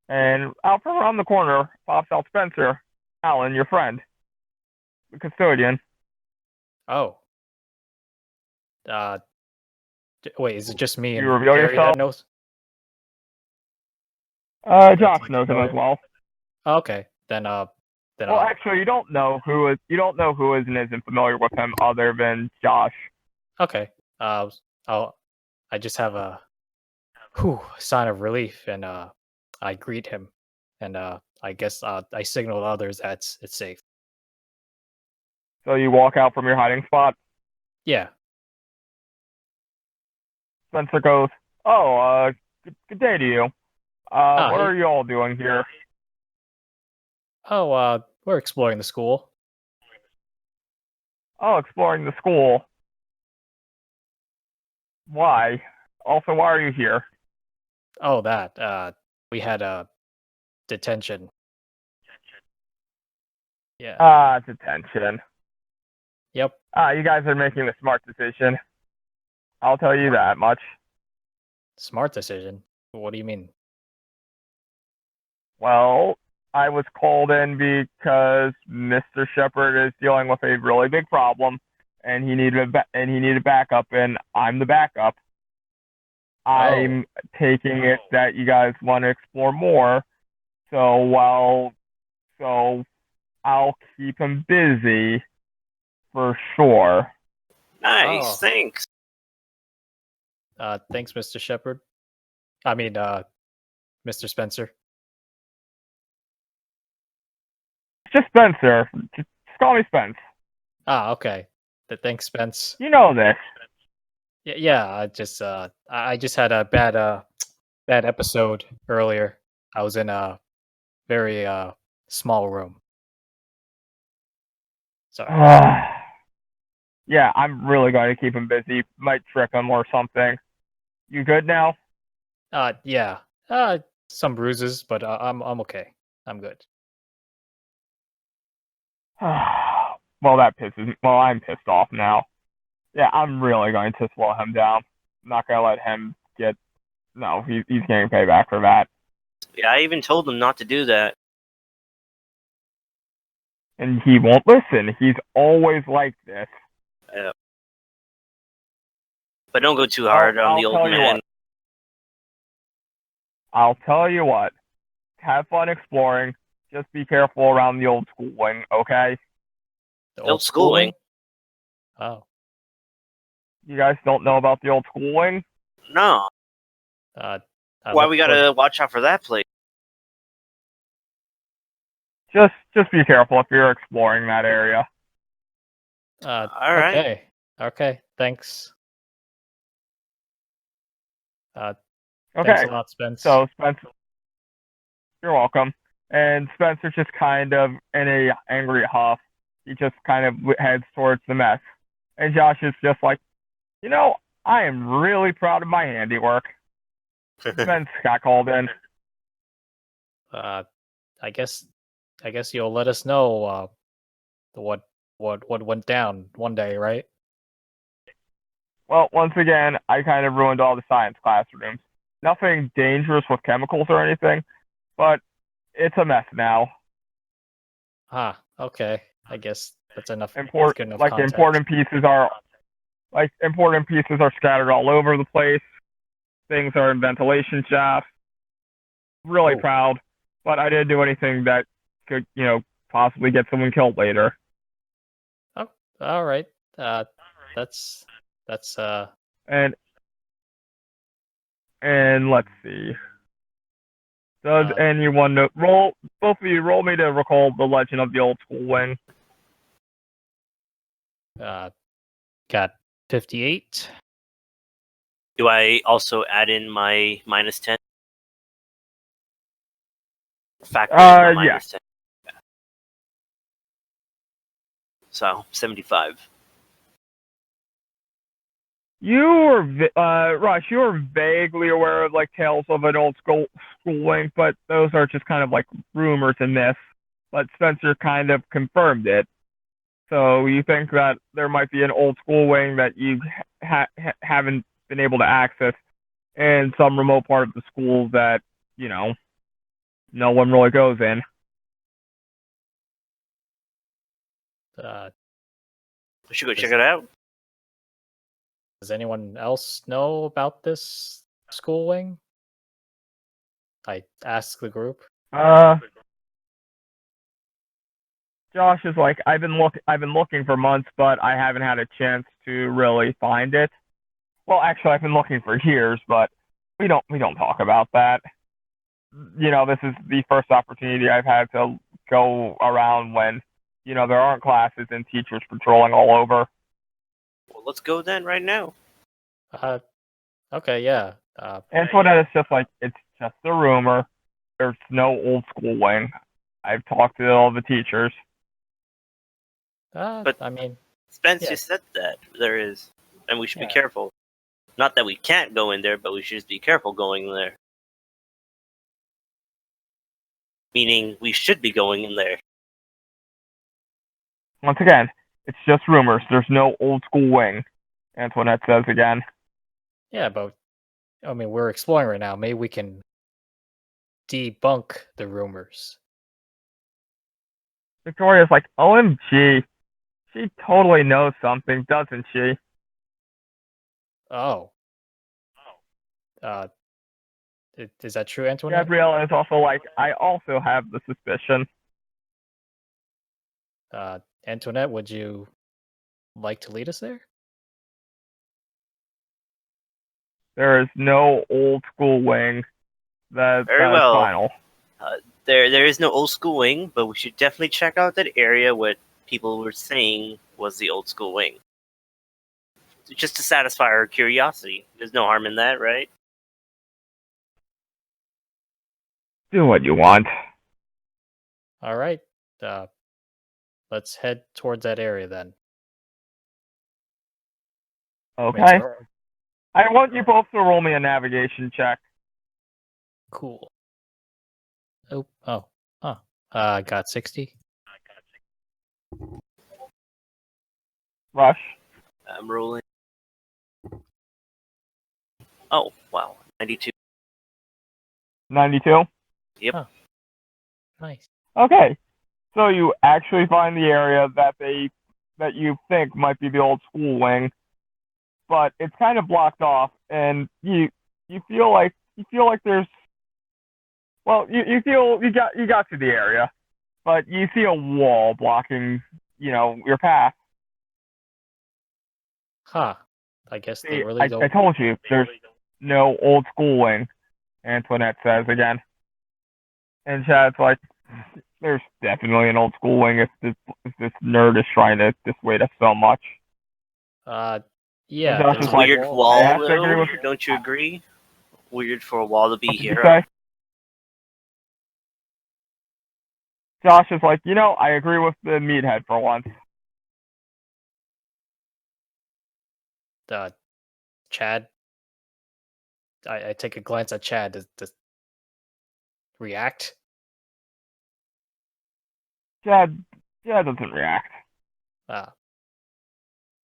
and out from around the corner pops out Spencer, Alan, your friend, the custodian. Oh. Wait, is it just me You and reveal Gary yourself? that knows? Josh like knows him as familiar? well. Oh, okay. Then Well, I'll. actually, you don't know who is and isn't familiar with him other than Josh. Okay. I just have a sign of relief, and I greet him, and I guess I signal to others that it's safe. So you walk out from your hiding spot. Yeah. Spencer goes, "Oh, good day to you. What are Hey. you all doing here?" Oh, we're exploring the school. "Oh, exploring the school. Why? Also, why are you here?" Oh, that. We had a detention. Yeah. Detention. Yep. You guys are making the smart decision. I'll tell you that much. Smart decision. What do you mean? Well, I was called in because Mr. Shepard is dealing with a really big problem, and he needed backup, and I'm the backup. I'm taking it that you guys want to explore more, so I'll keep him busy for sure. Nice, Oh. thanks. Thanks, Mr. Shepard. I mean, Mr. Spencer. Just Spencer. Just call me Spence. Okay. Thanks, Spence. You know this. Yeah. I just had a bad episode earlier. I was in a very small room. Sorry. Yeah, I'm really going to keep him busy. Might trick him or something. You good now? Yeah. Some bruises, but I'm okay. I'm good. Well, I'm pissed off now. Yeah, I'm really going to slow him down. I'm not going to let him get. No, he's getting payback for that. Yeah, I even told him not to do that. And he won't listen. He's always like this. But don't go too hard on the old man. I'll tell you what. Have fun exploring. Just be careful around the old school wing, okay? The old school wing? Oh. You guys don't know about the old school wing? No. Why we gotta watch out for that place? Just be careful if you're exploring that area. All right. Okay. Thanks. Okay. Thanks a lot, Spence. So Spencer, you're welcome. And Spencer's just kind of in a angry huff. He just kind of heads towards the mess. And Josh is just like, I am really proud of my handiwork. Spence got called in. I guess you'll let us know what went down one day, right? Well, once again, I kind of ruined all the science classrooms. Nothing dangerous with chemicals or anything, but it's a mess now. Okay. I guess that's enough. Important pieces are scattered all over the place. Things are in ventilation shafts. Really proud, but I didn't do anything that could, possibly get someone killed later. Oh, all right. that's And let's see. Does anyone know? Both of you roll me to recall the legend of the old school wing. got 58. Do I also add in my -10? Factor in my Yeah. -10. So 75. Rush, you were vaguely aware of like tales of an old school wing, but those are just kind of like rumors and myths. But Spencer kind of confirmed it. So you think that there might be an old school wing that you haven't been able to access in some remote part of the school that, no one really goes in. We should go check it out. Does anyone else know about this school wing? I asked the group. Josh is like, I've been looking for months, but I haven't had a chance to really find it. Well, actually, I've been looking for years, but we don't talk about that. This is the first opportunity I've had to go around when, there aren't classes and teachers patrolling all over. Well, let's go then right now. Okay, yeah. Antoinette is just like, it's just a rumor. There's no old school wing. I've talked to all the teachers. But I mean, Spence yeah. just said that there is, and we should be Yeah. careful. Not that we can't go in there, but we should just be careful going there. Meaning, we should be going in there. Once again, it's just rumors. There's no old school wing, Antoinette says again. Yeah, but I mean, we're exploring right now. Maybe we can debunk the rumors. Victoria's like, OMG. She totally knows something, doesn't she? Oh. Is that true, Antoinette? Gabriella is also like, I also have the suspicion. Antoinette, would you like to lead us there? There is no old school wing. That's well. final. There is no old school wing, but we should definitely check out that area what people were saying was the old school wing. Just to satisfy our curiosity. There's no harm in that, right? Do what you want. All right. Let's head towards that area then. Okay. I want you both to roll me a navigation check. Cool. I got 60. Rush. I'm rolling. Oh, wow. 92. 92? Yep. Huh. Nice. Okay. So you actually find the area that you think might be the old school wing, but it's kind of blocked off, and you feel like there's, well, you feel you got to the area, but you see a wall blocking, your path. Huh. I guess they See, really don't. I told you there's no old school wing, Antoinette says again. And Chad's like, there's definitely an old school wing if this nerd is trying to dissuade us so much. Yeah. Josh It's is a like, weird wall, I have to agree though. with- Don't you agree? Weird for a wall to be What did you here. say? Josh is like, I agree with the meathead for once. Chad. I take a glance at Chad. Does react? Chad doesn't react.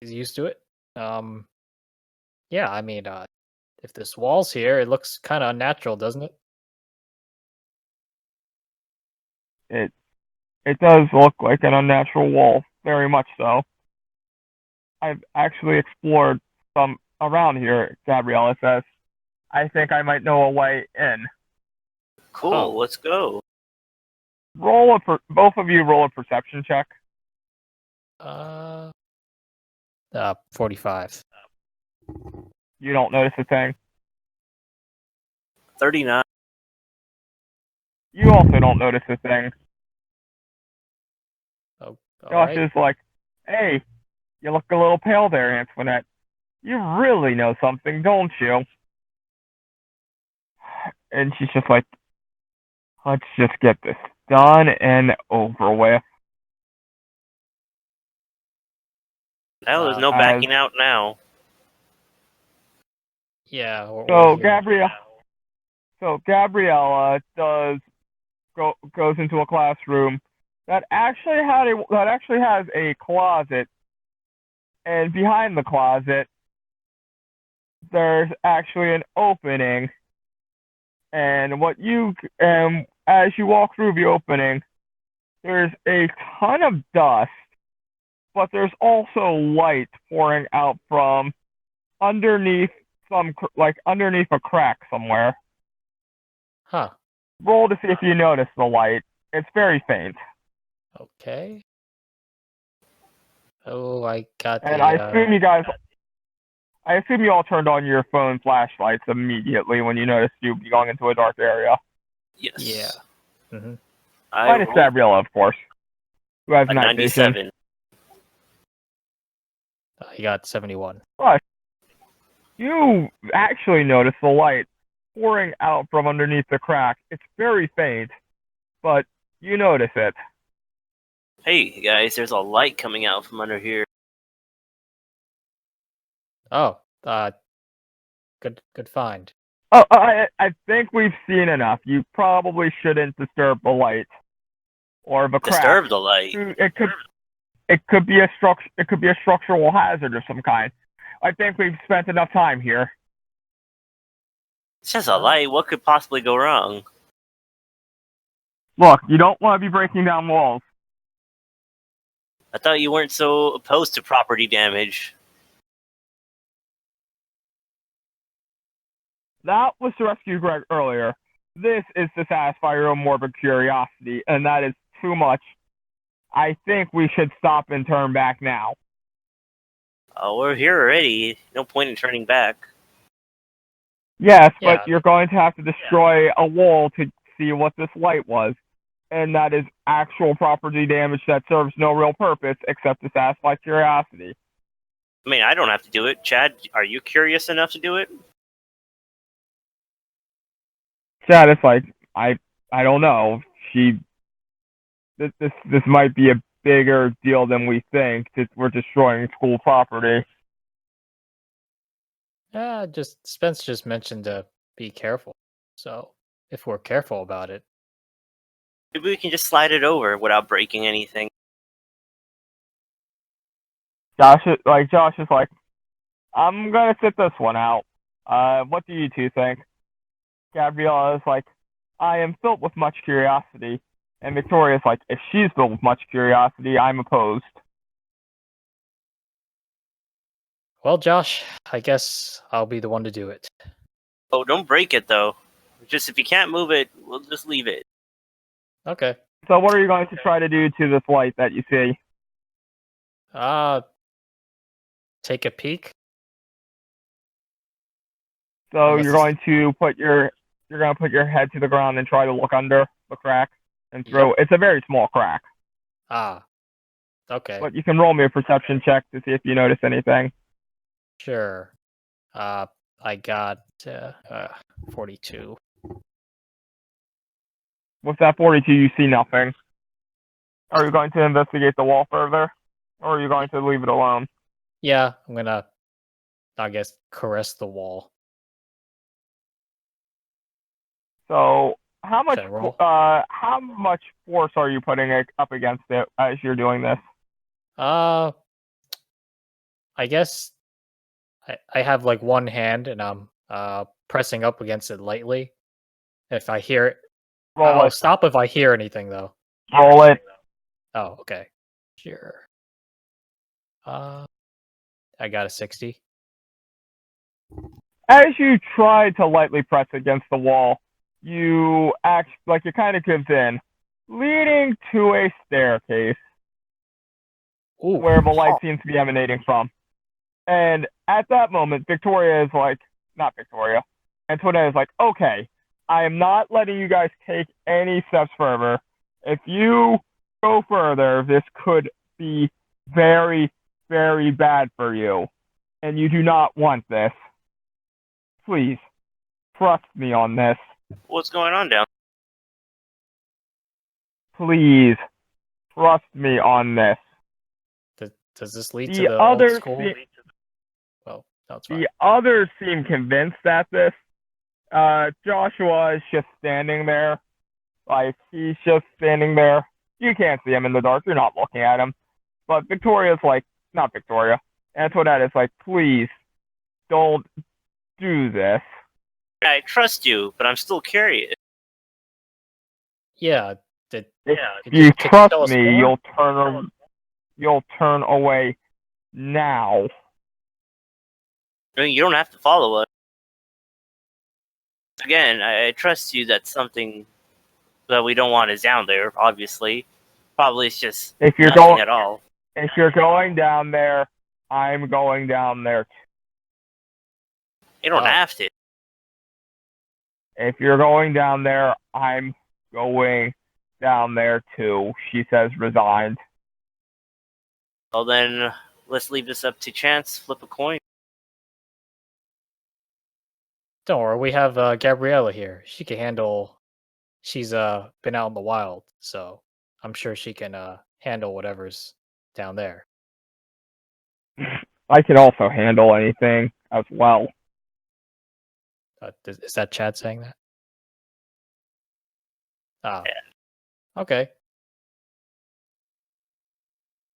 He's used to it. Yeah, I mean, if this wall's here, it looks kind of unnatural, doesn't it? It does look like an unnatural wall, very much so. I've actually explored some around here, Gabriella says. I think I might know a way in. Cool, Oh. let's go. Both of you roll a perception check. 45. You don't notice a thing. 39. You also don't notice a thing. Oh, all Josh right. is like, hey, you look a little pale there, Antoinette. You really know something, don't you? And she's just like, let's just get this done and over with. Now there's no As backing out now. Yeah. We're so here. Gabriella goes into a classroom that actually has a closet, and behind the closet there's actually an opening. And as you walk through the opening, there's a ton of dust, but there's also light pouring out from underneath underneath a crack somewhere. Huh. Roll to see if you notice the light. It's very faint. Okay. Oh, I got And the. I assume you all turned on your phone flashlights immediately when you noticed you'd be going into a dark area. Yes. Yeah. Mm-hmm. Minus Gabriella, of course, who has a night vision. 97. You got 71. But you actually notice the light pouring out from underneath the crack. It's very faint, but you notice it. Hey guys, there's a light coming out from under here. Oh, good find. Oh, I think we've seen enough. You probably shouldn't disturb the light or the crack. Disturb the light. It could be a structural hazard of some kind. I think we've spent enough time here. It's just a light. What could possibly go wrong? Look, you don't want to be breaking down walls. I thought you weren't so opposed to property damage. That was to rescue Greg earlier. This is to satisfy your own morbid curiosity, and that is too much. I think we should stop and turn back now. Oh, we're here already. No point in turning back. Yes, Yeah. but you're going to have to destroy a wall to see what this light was. And that is actual property damage that serves no real purpose except to satisfy curiosity. I mean, I don't have to do it. Chad, are you curious enough to do it? Chad is like, I don't know. This might be a bigger deal than we think. We're destroying school property. Yeah, Spence just mentioned to be careful. So if we're careful about it, Maybe we can just slide it over without breaking anything. Josh is like, I'm gonna sit this one out. What do you two think? Gabriella is like, I am filled with much curiosity. And Victoria's like, if she's filled with much curiosity, I'm opposed. well, Josh, I guess I'll be the one to do it. Oh, don't break it though. Just if you can't move it, we'll just leave it. Okay. So what are you going to try to do to this light that you see? Take a peek. So Unless you're going to put your head to the ground and try to look under the crack and throw. Yep. It's a very small crack. Okay. But you can roll me a perception check to see if you notice anything. Sure. I got 42. With that 42, you see nothing. Are you going to investigate the wall further, or are you going to leave it alone? Yeah, I'm gonna, I guess, caress the wall. So how much Should I roll? how much force are you putting up against it as you're doing this? I guess I have like one hand and I'm pressing up against it lightly. If I hear it, Roll I'll it. stop if I hear anything though. Roll it. Oh, okay. Sure. I got a 60. As you try to lightly press against the wall, you act like it kind of gives in, leading to a staircase Ooh. where the light seems to be emanating from. And at that moment, Victoria is like, not Victoria, Antoinette is like, okay, I am not letting you guys take any steps further. If you go further, this could be very, very bad for you. And you do not want this. Please, trust me on this. What's going on down? Please, trust me on this. Does this lead to The the old others, school? Well, that's fine. the others seem convinced at this. Joshua is just standing there. Like, he's just standing there. You can't see him in the dark. You're not looking at him. But Victoria's like, not Victoria. Antoinette is like, please, don't do this. I trust you, but I'm still curious. Yeah. If could you could trust tell us me, more? you'll turn away now. I mean, you don't have to follow us. Again, I trust you that something that we don't want is down there, obviously. Probably it's just If you're nothing going, at all. if you're going down there, I'm going down there. You don't Oh. have to. If you're going down there, I'm going down there too. She says, resigned. Well, then, let's leave this up to chance. Flip a coin. Don't worry, we have Gabriella here. She can handle. She's been out in the wild, so I'm sure she can handle whatever's down there. I can also handle anything as well. Is that Chad saying that? Ah, Yeah. okay.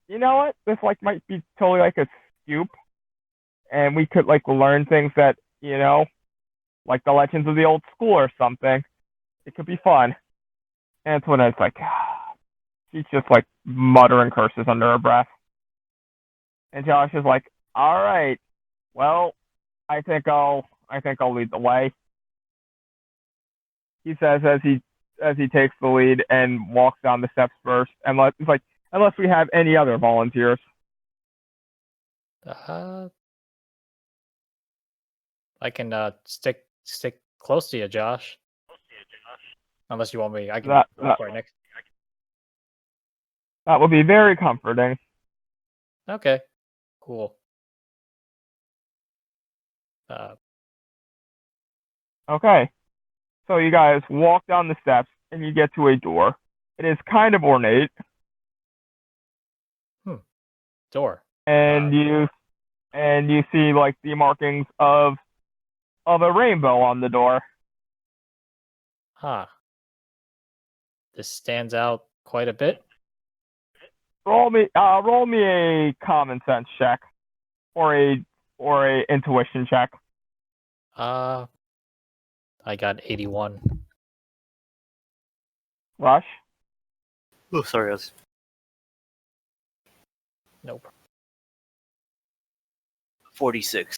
You know what? This like might be totally like a scoop, and we could like learn things that like the legends of the old school or something. It could be fun. Antoinette's like, she's just like muttering curses under her breath. And Josh is like, all right, well, I think I'll lead the way. He says as he takes the lead and walks down the steps first, unless we have any other volunteers. I can stick close to you, Josh. Unless you want me, I can walk right next. That would be very comforting. Okay, cool. Okay, so you guys walk down the steps and you get to a door. It is kind of ornate, Door. and you see like the markings of a rainbow on the door. Huh. This stands out quite a bit. Roll me a common sense check, or a intuition check. I got 81. Rush. Oh, sorry. Nope. 46.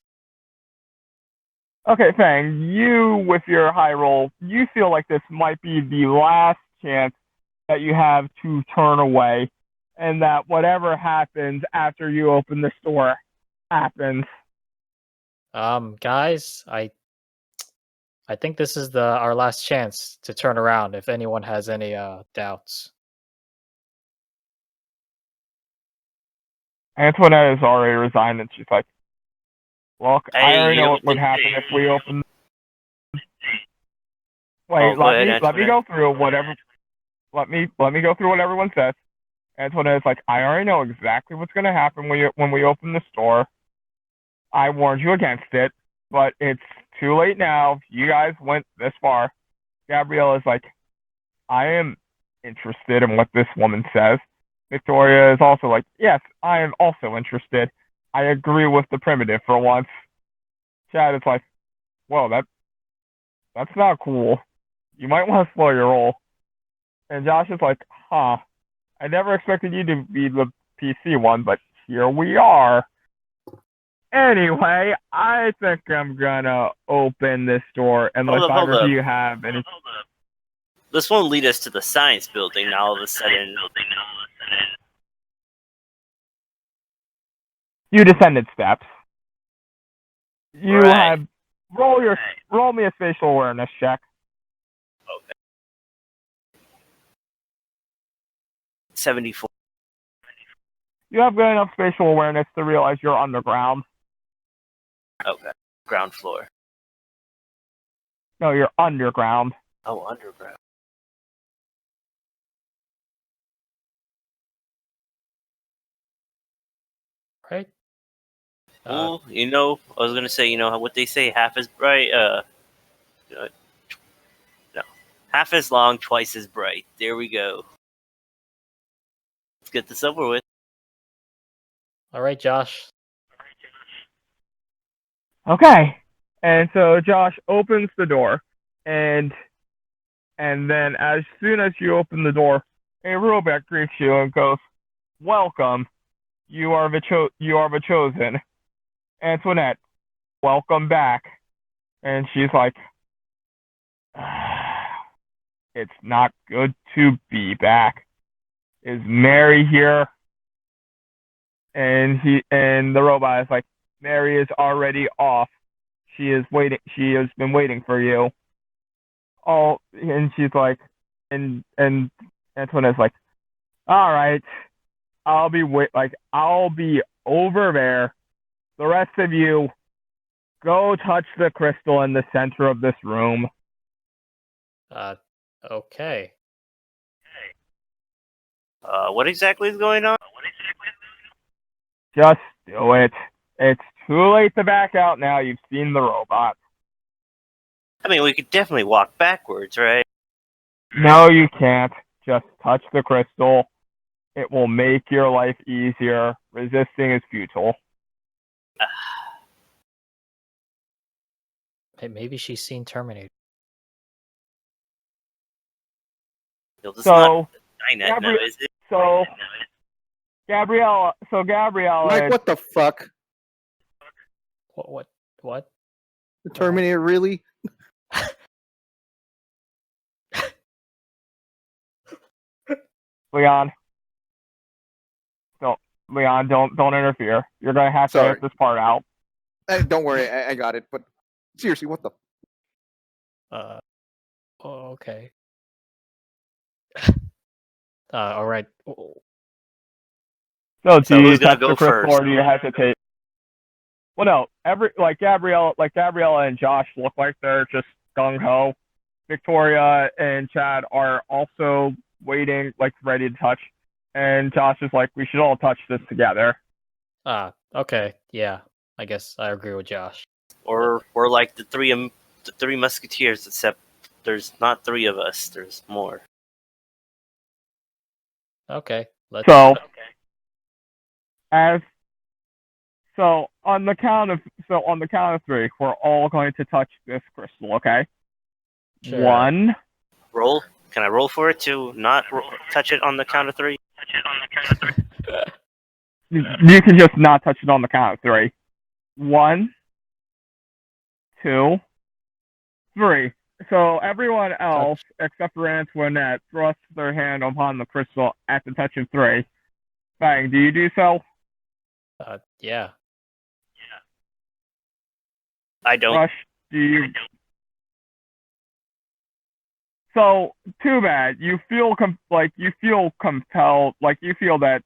Okay, Fang, you with your high roll, you feel like this might be the last chance that you have to turn away, and that whatever happens after you open the store happens. Guys, I think this is our last chance to turn around if anyone has any doubts. Antoinette is already resigned, and she's like, look, Hey, I already you know don't what would think happen they- if we open. Wait, Oh, go let ahead, me Antoinette. go through whatever. Let me go through what everyone says. Antoinette is like, I already know exactly what's going to happen when we open the store. I warned you against it, but it's too late now. You guys went this far. Gabrielle is like, I am interested in what this woman says. Victoria is also like, yes, I am also interested. I agree with the primitive for once. Chad is like, whoa, that's not cool. You might want to slow your roll. And Josh is like, huh, I never expected you to be the PC one, but here we are. Anyway, I think I'm gonna open this door unless Hold either up. of you have any. This won't lead us to the science building now all of a sudden. You descended steps. You Right. have roll me a spatial awareness check. Okay. 74. You have good enough spatial awareness to realize you're underground. Okay. Ground floor. No, you're underground. Oh, underground. Right? Well, I was gonna say, what they say, half as bright. No, half as long, twice as bright. There we go. Let's get this over with. All right, Josh. Okay. And so Josh opens the door, and then as soon as you open the door, a robot greets you and goes, "Welcome. You are the chosen. Antoinette, welcome back." And she's like, "It's not good to be back. Is Mary here?" And the robot is like, "Mary is already off. She is waiting. She has been waiting for you." Oh, and she's like, and Antoinette's like, "All right, I'll be over there. The rest of you, go touch the crystal in the center of this room." Okay. What exactly is going on? Just do it. It's too late to back out now. You've seen the robot. I mean, we could definitely walk backwards, right? No, you can't. Just touch the crystal. It will make your life easier. Resisting is futile. Maybe she's seen Terminator. No, this is So, not Skynet now, is it? so Gabriella. Like, what the fuck? What? The Terminator, really? Leon. Leon, don't interfere. You're gonna have to Sorry. edit this part out. Don't worry, I got it. But seriously, what the? Okay. All right. So, do So you who's gonna touch go the crystal first? or do you hesitate? Well, no. Gabriella and Josh look like they're just gung ho. Victoria and Chad are also waiting, like ready to touch. And Josh is like, "We should all touch this together." Okay. Yeah. I guess I agree with Josh. Or we're like the three musketeers, except there's not three of us. There's more. Okay. Let's. So, on the count of three, we're all going to touch this crystal. Okay. Sure. 1. Roll. Can I roll for it to not touch it on the count of 3? You can just not touch it on the count of 3. 1, 2, 3. So everyone else, except for Antoinette, thrusts their hand upon the crystal at the touch of 3. Bang, do you do so? Yeah. I don't. Rush, do you? So, too bad. You feel compelled, like you feel that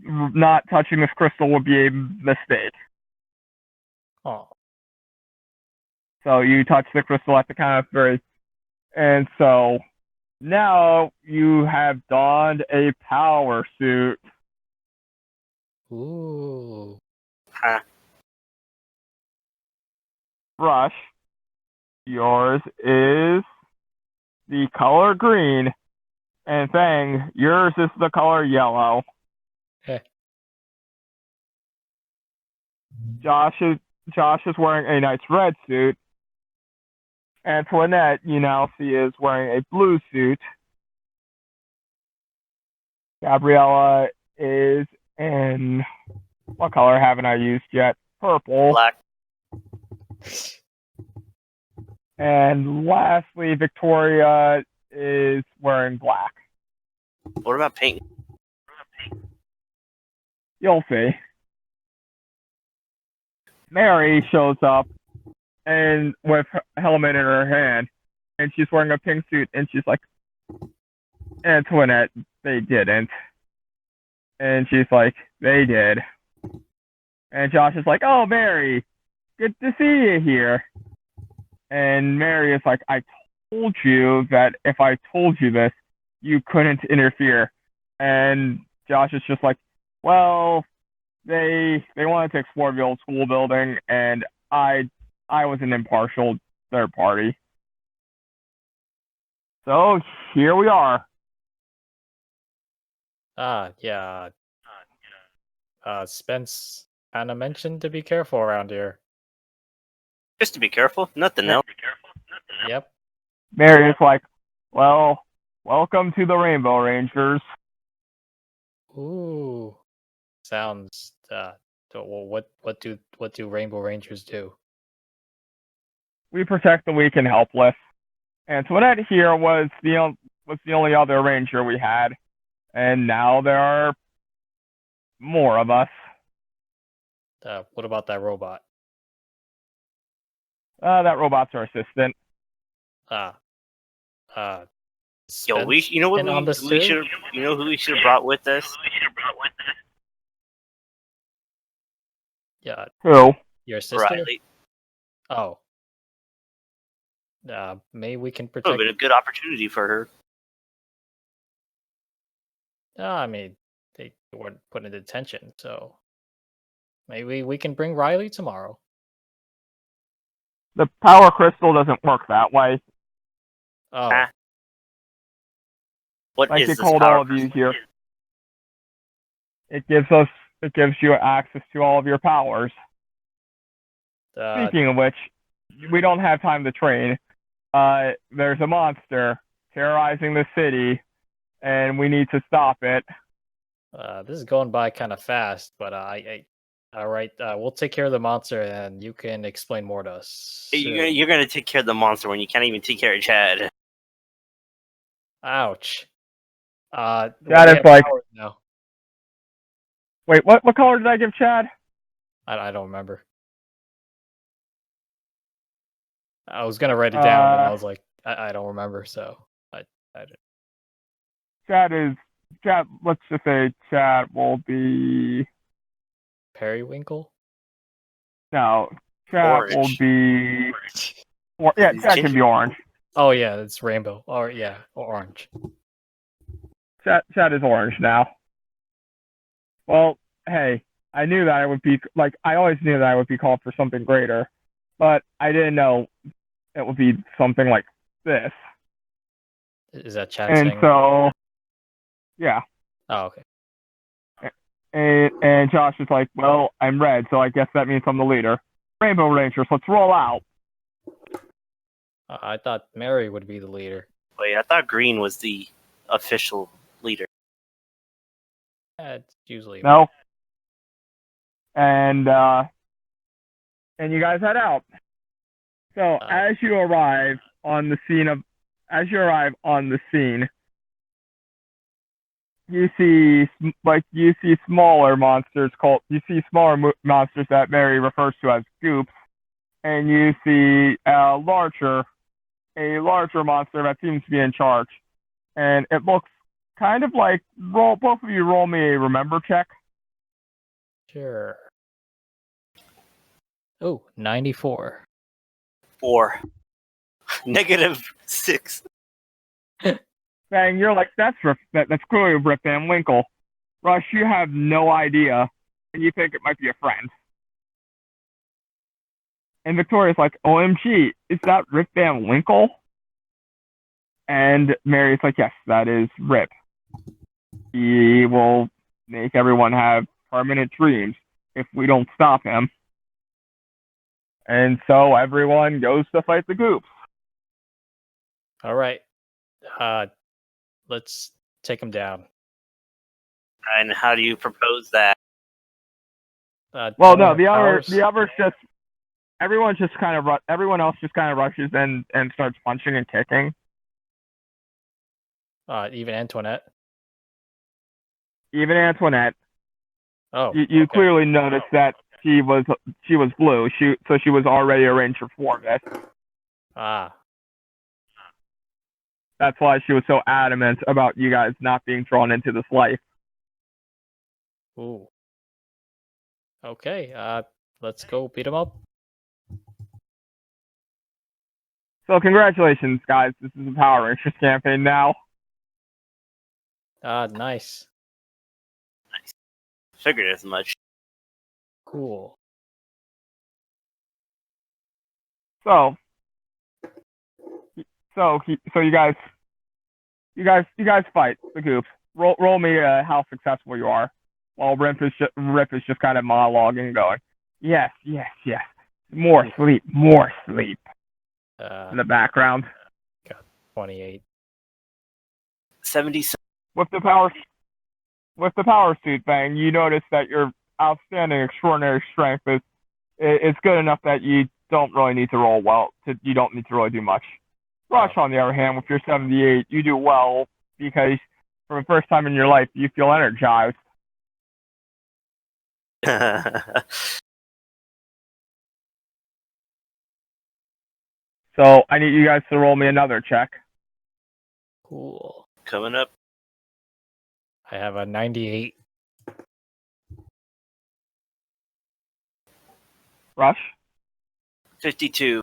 not touching this crystal would be a mistake. Oh. So you touch the crystal at the count of 3. And so now you have donned a power suit. Ooh. Huh. Rush, yours is the color green. And Fang, yours is the color yellow. Heh. Josh is wearing a nice red suit. Antoinette, you now see, is wearing a blue suit. Gabriella is in, what color haven't I used yet? Purple. Black. And lastly, Victoria is wearing black. What about pink? You'll see. Mary shows up and with her helmet in her hand, and she's wearing a pink suit, and she's like, Antoinette, they didn't. And she's like, they did. And Josh is like, oh, Mary, good to see you here. And Mary is like, I told you that if I told you this, you couldn't interfere. And Josh is just like, well, they wanted to explore the old school building, and I was an impartial third party. So here we are. Yeah. Spence kind of mentioned to be careful around here. Just to be careful, nothing else. Yep. Mary is like, well, welcome to the Rainbow Rangers. Ooh. Sounds. What do Rainbow Rangers do? We protect the weak and helpless. Antoinette here was the only other ranger we had, and now there are more of us. What about that robot? That robot's our assistant. Yo, you know what we should have brought with us? Yeah. Who? Your sister? Riley. Oh. Maybe we can Would have protect. been a good opportunity for her. I mean, they weren't put in detention, so maybe we can bring Riley tomorrow. The power crystal doesn't work that way. Oh. Ah. What Like is it this told power all of you crystal? here. It gives you access to all of your powers. Speaking of which, we don't have time to train. There's a monster terrorizing the city, and we need to stop it. This is going by kind of fast, but all right. We'll take care of the monster, and you can explain more to us. You're gonna take care of the monster when you can't even take care of Chad. Ouch. Chad is like, no. Wait, what color did I give Chad? I don't remember. I was gonna write it down, but I was like, I don't remember, so I Chad. Let's just say Chad will be. Periwinkle? No, Chad Orange. will be. Yeah, Chad can be orange. Oh yeah, it's rainbow. Or yeah, orange. Chad is orange now. Well, hey, I knew that I would be I always knew that I would be called for something greater, but I didn't know it would be something like this. Is that Chad And saying? so, yeah. Oh, okay. And Josh is like, well, I'm red, so I guess that means I'm the leader. Rainbow Rangers, let's roll out. I thought Mary would be the leader. Wait, I thought Green was the official leader. It's usually No. And you guys head out. So as you arrive on the scene, you see smaller monsters monsters that Mary refers to as goops, and you see a larger monster that seems to be in charge, and it looks kind of like both of you roll me a remember check. Sure. Oh, 94. 4. -6. Bang, you're like, that's clearly Rip Van Winkle. Rush, you have no idea, and you think it might be a friend. And Victoria's like, OMG, is that Rip Van Winkle? And Mary's like, yes, that is Rip. He will make everyone have permanent dreams if we don't stop him. And so everyone goes to fight the goops. All right. Let's take him down. And how do you propose that? Well, no, the others just everyone else just kind of rushes and starts punching and kicking. Even Antoinette. Even Antoinette. Oh, You okay. clearly notice that she was blue. She was already a ranger for this. Ah, That's why she was so adamant about you guys not being drawn into this life. ooh. Okay, let's go beat him up. So congratulations, guys. This is a Power Rangers campaign now. Ah, nice. Figured as much. Cool. So you guys fight the goops. Roll me how successful you are. While Rip is just kind of monologuing and going, yes, yes, yes. More sleep in the background. 28. 77. With the power suit thing, you notice that your outstanding extraordinary strength is good enough that you don't really need to roll well. You don't need to really do much. Rush, on the other hand, with your 78, you do well because for the first time in your life, you feel energized. So I need you guys to roll me another check. Cool. Coming up. I have a 98. Rush. 52.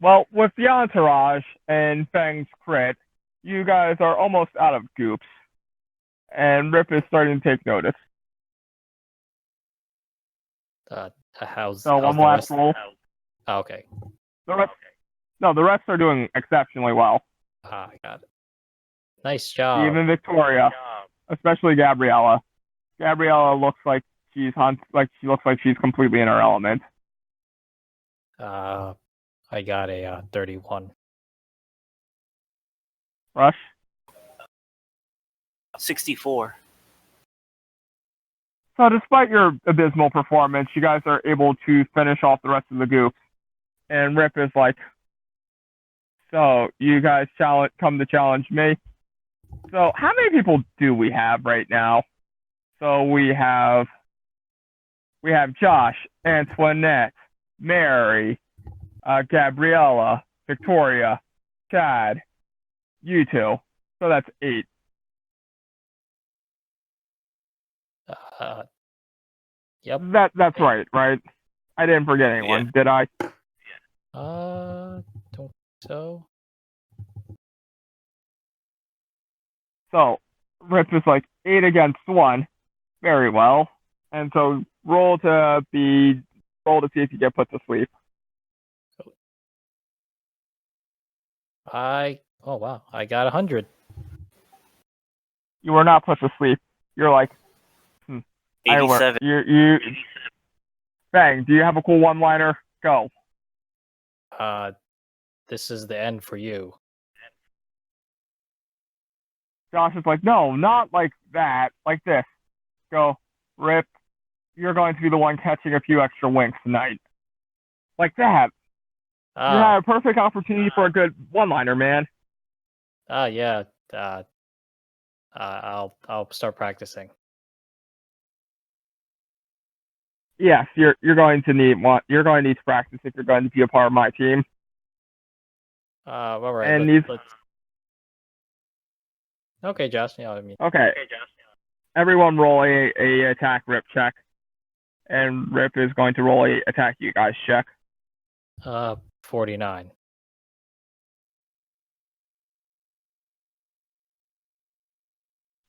Well, with the entourage and Fang's crit, you guys are almost out of goops. And Rip is starting to take notice. How's So one the last rest? roll. Oh, okay. The rest are doing exceptionally well. Ah, I got it. Nice job. Even Victoria, especially Gabriella. Gabriella looks like she's completely in her element. I got a 31. Rush. 64. So despite your abysmal performance, you guys are able to finish off the rest of the goops. And Rip is like, so you guys come to challenge me. So how many people do we have right now? So we have Josh, Antoinette, Mary, Gabriella, Victoria, Chad, you two. So that's 8. Yep. That's right? I didn't forget anyone, Yeah. did I? Don't so. So Rip is like 8 against 1. Very well. And so roll to see if you get put to sleep. Oh wow, I got 100. You were not put to sleep. You're like, 87. Bang, do you have a cool one-liner? Go. This is the end for you. Josh is like, no, not like that. Like this. Go, Rip, you're going to be the one catching a few extra winks tonight. Like that. You had a perfect opportunity for a good one-liner, man. Yeah. I'll start practicing. Yes, you're going to need to practice if you're going to be a part of my team. All right. And let's... Okay, Josh. Yeah, I mean. Okay. Everyone roll a attack Rip check, and Rip is going to roll a attack you guys check. 49.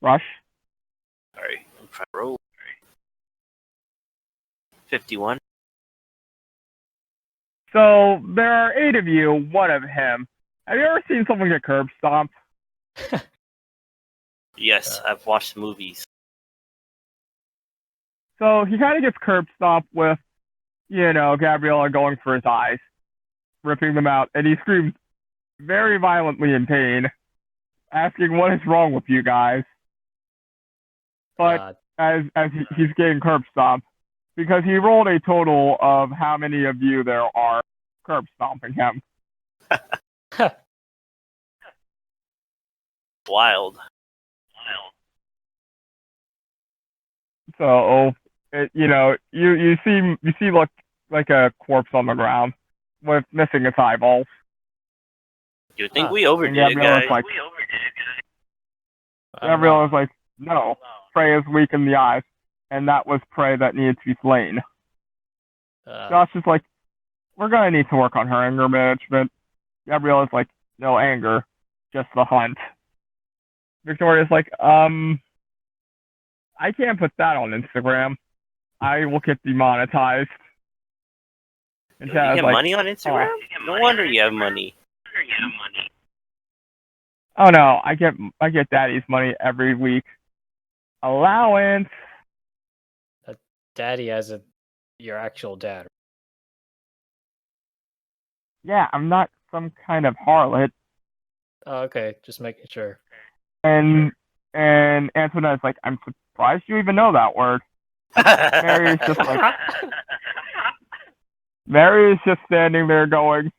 Rush. Sorry, I'm trying to roll. 51. So there are 8 of you, one of him. Have you ever seen someone get curb stomped? Yes, I've watched movies. So he kind of gets curb stomped with, Gabriella going for his eyes, ripping them out, and he screams very violently in pain, asking what is wrong with you guys. But as he's getting curb stomped, because he rolled a total of how many of you there are curb stomping him. Wild. So you see like a corpse on the ground with missing its eyeballs. You think Huh. we overdid And it, Gabriella's guys? like, I don't know. Gabriella's like, no, prey is weak in the eyes, and that was prey that needed to be slain. Josh is like, we're gonna need to work on her anger management. Gabriella's like, no anger, just the hunt. Victoria's like, I can't put that on Instagram. I will get demonetized. And You Chad's get like, money on Instagram? No wonder you have money. oh no, I get daddy's money every week. Allowance. Daddy as your actual dad. Yeah, I'm not some kind of harlot. Oh, okay, just making sure. And Antoinette's like, I'm surprised you even know that word. Mary's just like, Mary is just standing there going,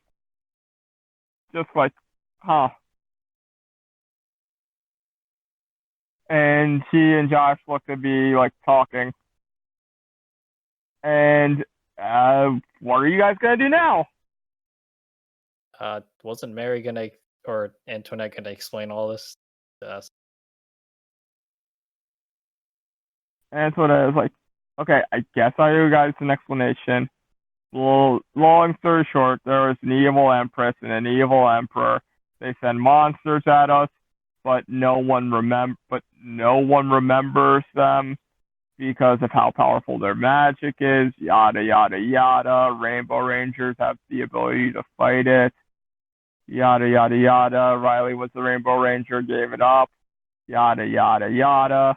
just like, huh. And she and Josh look to be like talking. And what are you guys gonna do now? Wasn't Mary gonna or Antoinette gonna explain all this to us? Antoinette is like, okay, I guess I owe you guys an explanation. Well, long story short, there was an evil empress and an evil emperor. They send monsters at us, but no one remembers them because of how powerful their magic is. Yada yada yada. Rainbow Rangers have the ability to fight it. Yada yada yada. Riley was the Rainbow Ranger, gave it up. Yada yada yada.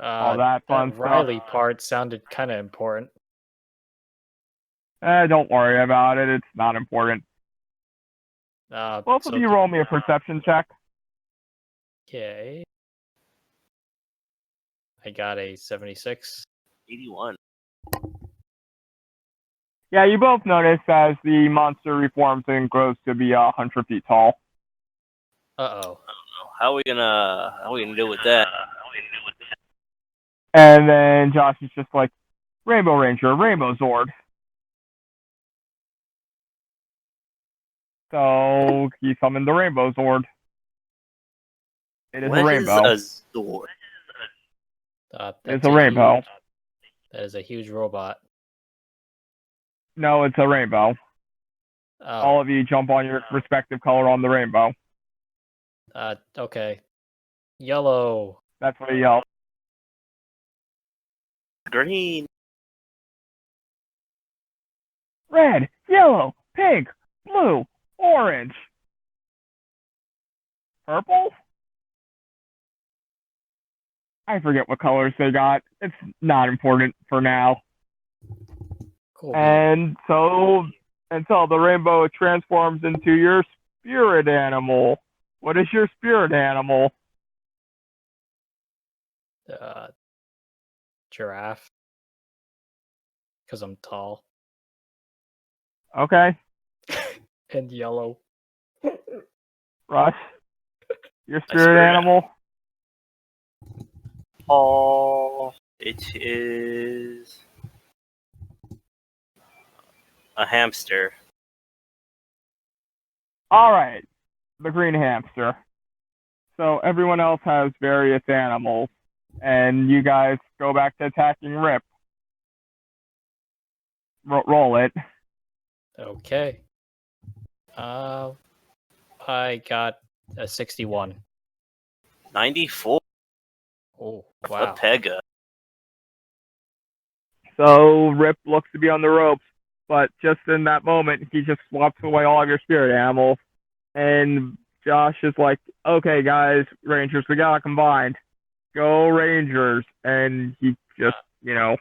All that fun stuff. Riley part sounded kind of important. Don't worry about it. It's not important. Both So of you roll me a perception check. Okay. I got a 76. 81. Yeah, you both notice as the monster reforms and grows to be 100 feet tall. Uh-oh. How are we gonna deal with that? And then Josh is just like, Rainbow Ranger, Rainbow Zord. So he summoned the Rainbow Zord. It is a rainbow. What is a Zord? It's a rainbow. That is a huge robot. No, it's a rainbow. Oh. All of you jump on your respective color on the rainbow. Okay. Yellow. That's what he yells. Green. Red, yellow, pink, blue, orange. Purple? I forget what colors they got. It's not important for now. Cool. And so the rainbow transforms into your spirit animal. What is your spirit animal? Giraffe. Because I'm tall. Okay. And yellow. Rush. Your spirit animal? Oh, it is a hamster. All right. The green hamster. So everyone else has various animals, and you guys go back to attacking Rip. Roll it. Okay. I got a 61. 94. Oh, wow. A Pega. So Rip looks to be on the ropes, but just in that moment, he just swaps away all of your spirit animals, and Josh is like, okay, guys, Rangers, we gotta combine. Go Rangers. And he just, How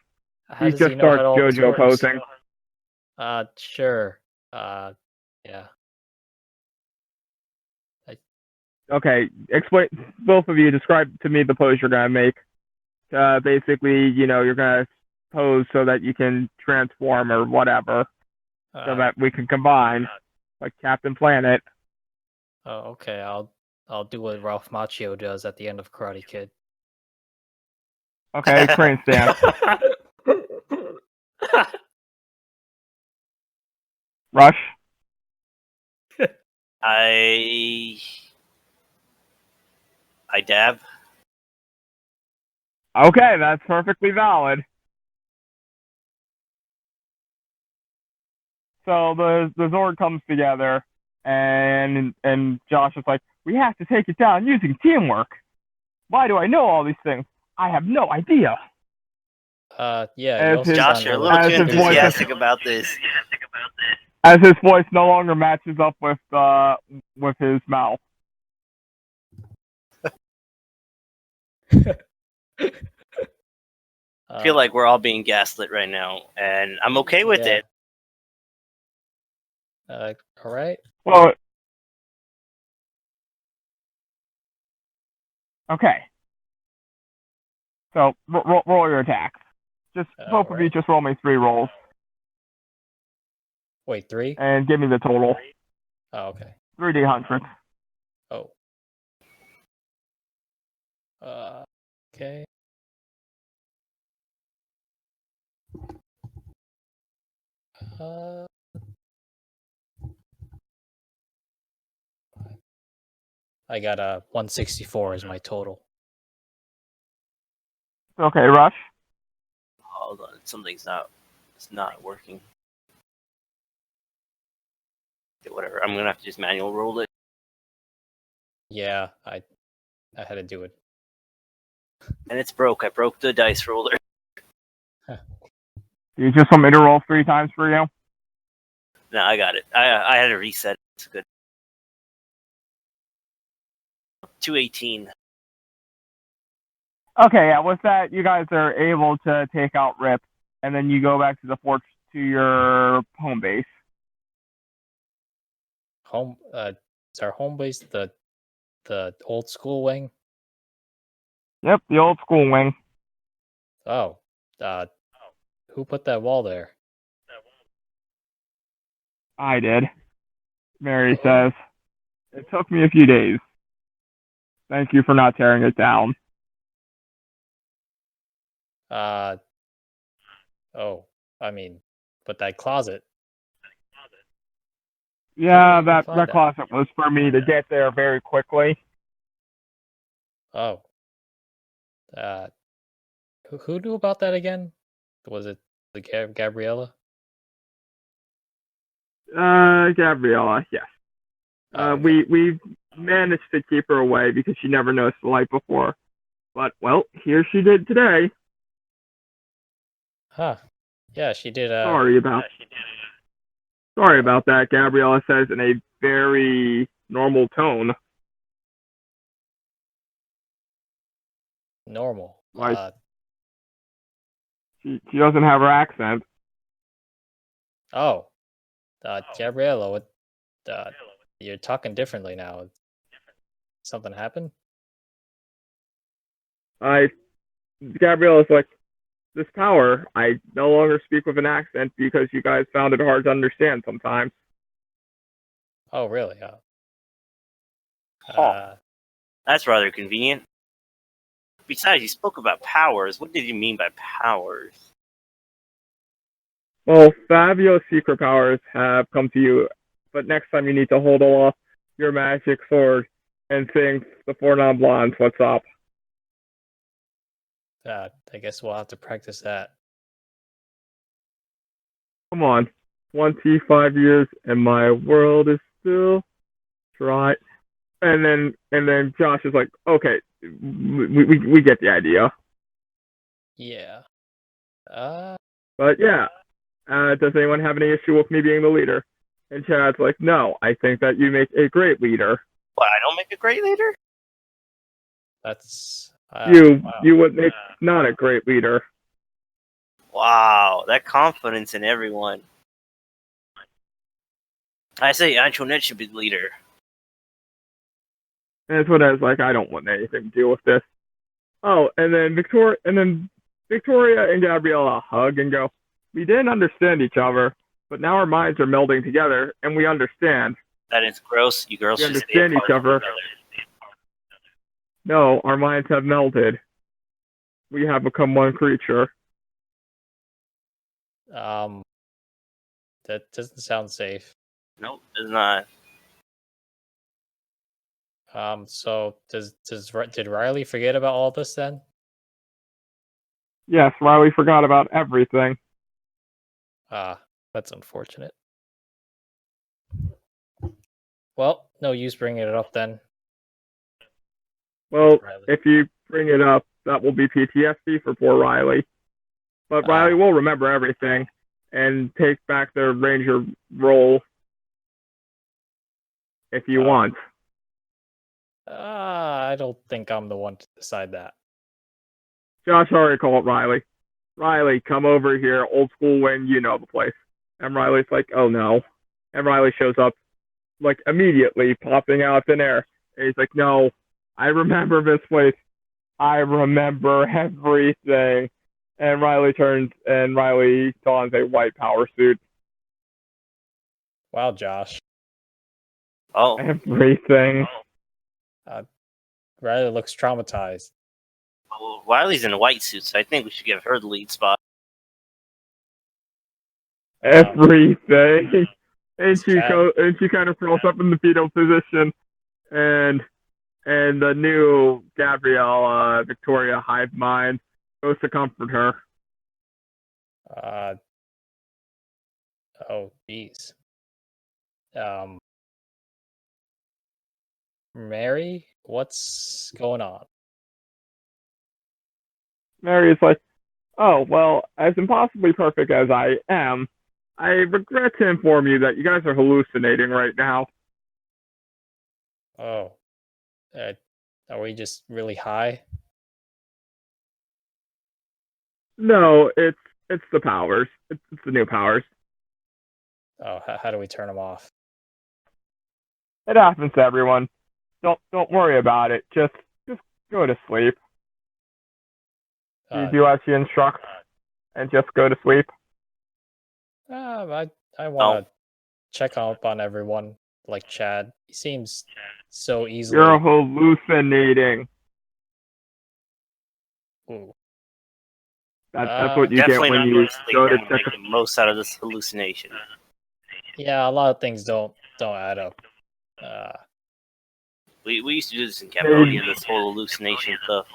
he does just he know starts how all this JoJo works? posing. Sure. Yeah. Okay, explain, both of you, describe to me the pose you're gonna make. Basically, you're gonna pose so that you can transform or whatever, so that we can combine, like Captain Planet. Oh, okay. I'll do what Ralph Macchio does at the end of Karate Kid. Okay, crane stance. Rush. I dab. Okay, that's perfectly valid. So the Zord comes together, and Josh is like, we have to take it down using teamwork. Why do I know all these things? I have no idea. Yeah, As you also his- Josh, sound you're a a little as too his voice- enthusiastic about this. As his voice no longer matches up with his mouth. I feel like we're all being gaslit right now, and I'm okay with yeah. it. All right. Well, okay. So roll your attacks. Just both of you, Alright. just roll me 3 rolls Wait, 3? and give me the total. Oh, okay. 3d100. Oh. Okay. I got 164 as my total. Okay, Rush. Hold on, it's not working. Okay, whatever. I'm gonna have to just manual roll it. Yeah, I had to do it. And it's broke. I broke the dice roller. You just want me to roll 3 times for you? No, I got it. I had to reset. It's good. 218. Okay, yeah, with that, you guys are able to take out Rip, and then you go back to the fort to your home base. Is our home base the old school wing? Yep, the old school wing. Oh, who put that wall there? I did. Mary says. It took me a few days. Thank you for not tearing it down. Oh, I mean, but that closet. Yeah, Where did you that find that? closet was for me to get there very quickly. Oh. Who knew about that again? Was it the Gabriella? Gabriella, yes. Oh, okay. We managed to keep her away because she never noticed the light before. But, well, here she did today. Huh. Yeah, she did. Sorry about that, Gabriella says in a very normal tone. Normal. Like, she doesn't have her accent. Oh. Gabriella, what? You're talking differently now. Something happened? Gabriella's like, this power, I no longer speak with an accent because you guys found it hard to understand sometimes. Oh, really? That's rather convenient. Besides, you spoke about powers. What did you mean by powers? Well, Fabio's secret powers have come to you, but next time you need to hold aloft your magic sword and sing the Four Non-Blondes, what's up? I guess we'll have to practice that. Come on. 25 years and my world is still dry. And then Josh is like, okay, we get the idea. Yeah. But yeah, does anyone have any issue with me being the leader? And Chad's like, no, I think that you make a great leader. What, I don't make a great leader? That's You wow. would make not a great leader. Wow, that confidence in everyone. I say Antoinette should be the leader. And that's when I was like, I don't want anything to do with this. Oh, and then Victoria and Gabriella hug and go, we didn't understand each other, but now our minds are melding together and we understand. That is gross. You girls We should stay understand apart each from other. each other. No, our minds have melded. we have become one creature. That doesn't sound safe. Nope, it's not. So did Riley forget about all this then? Yes, Riley forgot about everything. That's unfortunate. Well, no use bringing it up then. Well, Riley. if you bring it up, that will be PTSD for poor Riley. But Riley will remember everything and take back the ranger role if you want. I don't think I'm the one to decide that. Josh already called Riley. Riley, come over here, old school when you know the place. And Riley's like, oh no. And Riley shows up, like, immediately, popping out of thin air. And he's like, no, I remember this place. I remember everything. And Riley turns, and Riley dons a white power suit. Wow, Josh. Oh, Everything. Riley looks traumatized. well, Riley's in a white suit, so I think we should give her the lead spot. Everything. And she Chad. and she kind of rolls up in the fetal position, and the new Gabrielle Victoria hive mind goes to comfort her. Oh, geez. Mary, what's going on? Mary is like, oh, well, as impossibly perfect as I am, I regret to inform you that you guys are hallucinating right now. Oh, are we just really high? No, it's the powers. It's the new powers. Oh, how do we turn them off? It happens to everyone. Don't worry about it. Just go to sleep. You do as she instructs, and just go to sleep. I want to check up on everyone, like Chad. He seems so easily. You're hallucinating. Ooh. That's what you get Definitely when not you going to sleep. go to I'm gonna check. make the most out of this hallucination. Yeah, a lot of things don't add up. We used to do this in Cambodia, this whole hallucination stuff.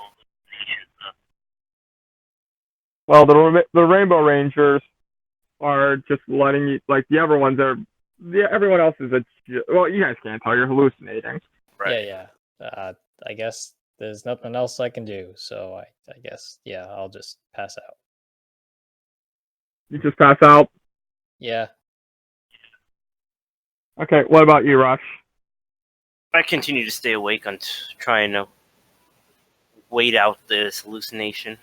Well, the Rainbow Rangers are just letting you, like, the other ones are. Yeah, everyone else is well, you guys can't tell you're hallucinating. Right. Yeah. I guess there's nothing else I can do, so I guess I'll just pass out. You just pass out. Yeah. Okay, what about you, Rush? I continue to stay awake on trying to wait out this hallucination.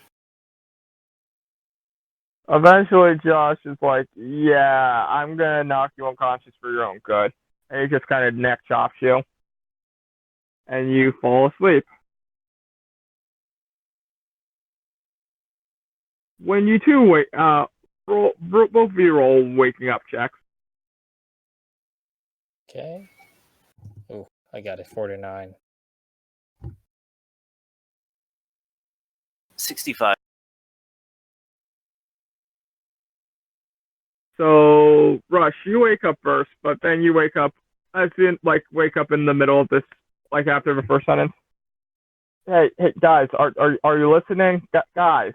Eventually, Josh is like, yeah, I'm going to knock you unconscious for your own good. And he just kind of neck chops you. And you fall asleep. When you two wake, both of you roll waking up checks. Okay. Ooh, I got it. 49. 65. So, Rush, you wake up first, but then you wake up, wake up in the middle of this, like after the first sentence. Hey, guys, are you listening? Guys.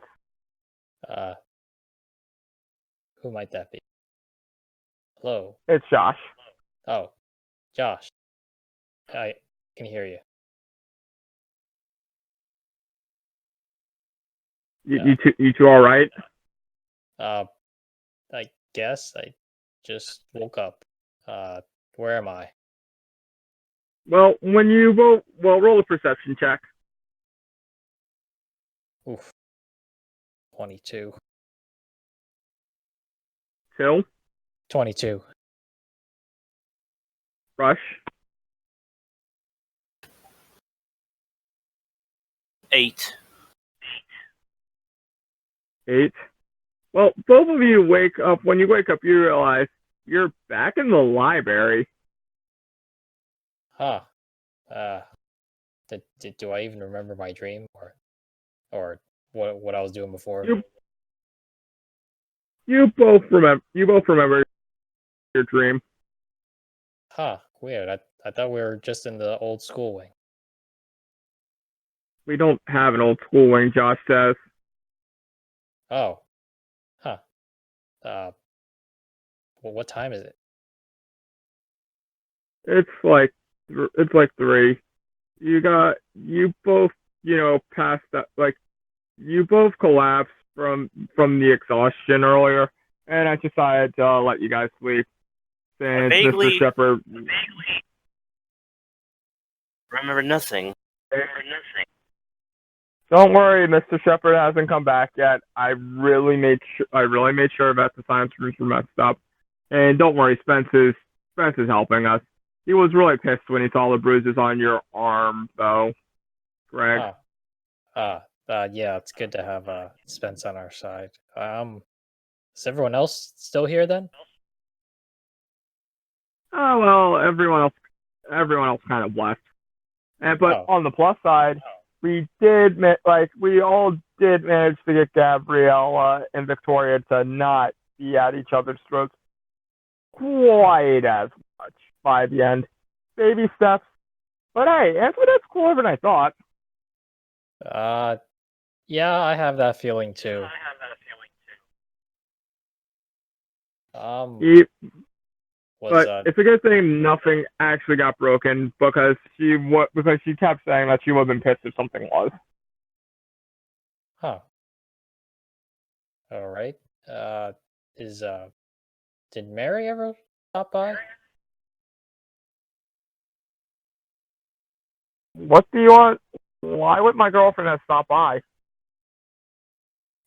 Who might that be? Hello. It's Josh. Oh, Josh. I can hear you. You two all right? I guess I just woke up. Where am I? Well, when you roll a perception check. Oof. 22. 2. 22. Rush. 8. 8. Well, both of you wake up. When you wake up, you realize you're back in the library. Huh. Do I even remember my dream or what I was doing before. You both remember your dream. Huh, weird. I thought we were just in the old school wing. We don't have an old school wing, Josh says. Oh. Huh. Well, what time is it? It's like 3. You both, passed that, like, you both collapsed from the exhaustion earlier, and I decided to let you guys sleep since vaguely Mr. Shepard. remember nothing. Don't worry, Mr. Shepard hasn't come back yet. I really made sure that the science rooms were messed up, and don't worry, Spence is helping us. He was really pissed when he saw the bruises on your arm, though, Greg. Yeah, it's good to have Spence on our side. Is everyone else still here then? Oh well, everyone else kind of left. But on the plus side, we all did manage to get Gabriella and Victoria to not be at each other's throats quite as much by the end. Baby steps. But hey, Antoinette's cooler than I thought. Yeah, I have that feeling too. But it's a good thing nothing actually got broken because she kept saying that she wasn't pissed if something was. Huh. All right. Did Mary ever stop by? What do you want? Why would my girlfriend have stopped by?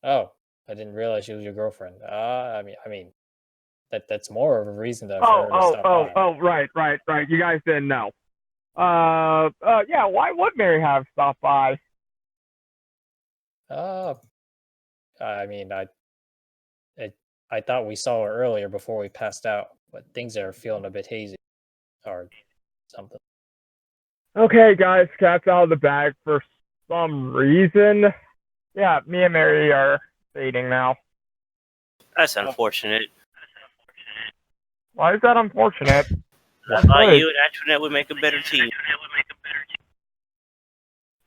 Oh, I didn't realize she was your girlfriend. I mean, that's more of a reason for her to stop by. Right. You guys didn't know. Yeah. Why would Mary have stopped by? I mean, I thought we saw her earlier before we passed out, but things are feeling a bit hazy, or something. Okay, guys, cat's out of the bag for some reason. Yeah, me and Mary are dating now. That's unfortunate. Why is that unfortunate? I thought you and Antoinette would make a better team.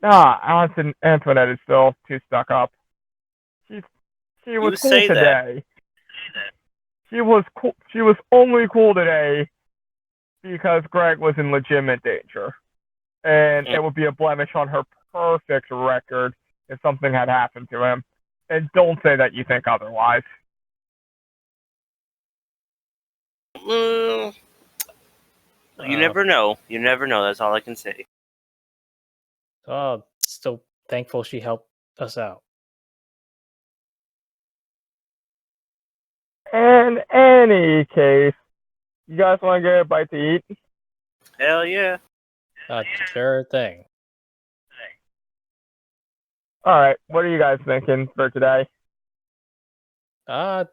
Nah, Antoinette is still too stuck up. She was cool today. She was only cool today because Greg was in legitimate danger. And it would be a blemish on her perfect record if something had happened to him. And don't say that you think otherwise. You never know. You never know. That's all I can say. Still thankful she helped us out. In any case, you guys want to get a bite to eat? Hell yeah. Sure thing. All right, what are you guys thinking for today? 5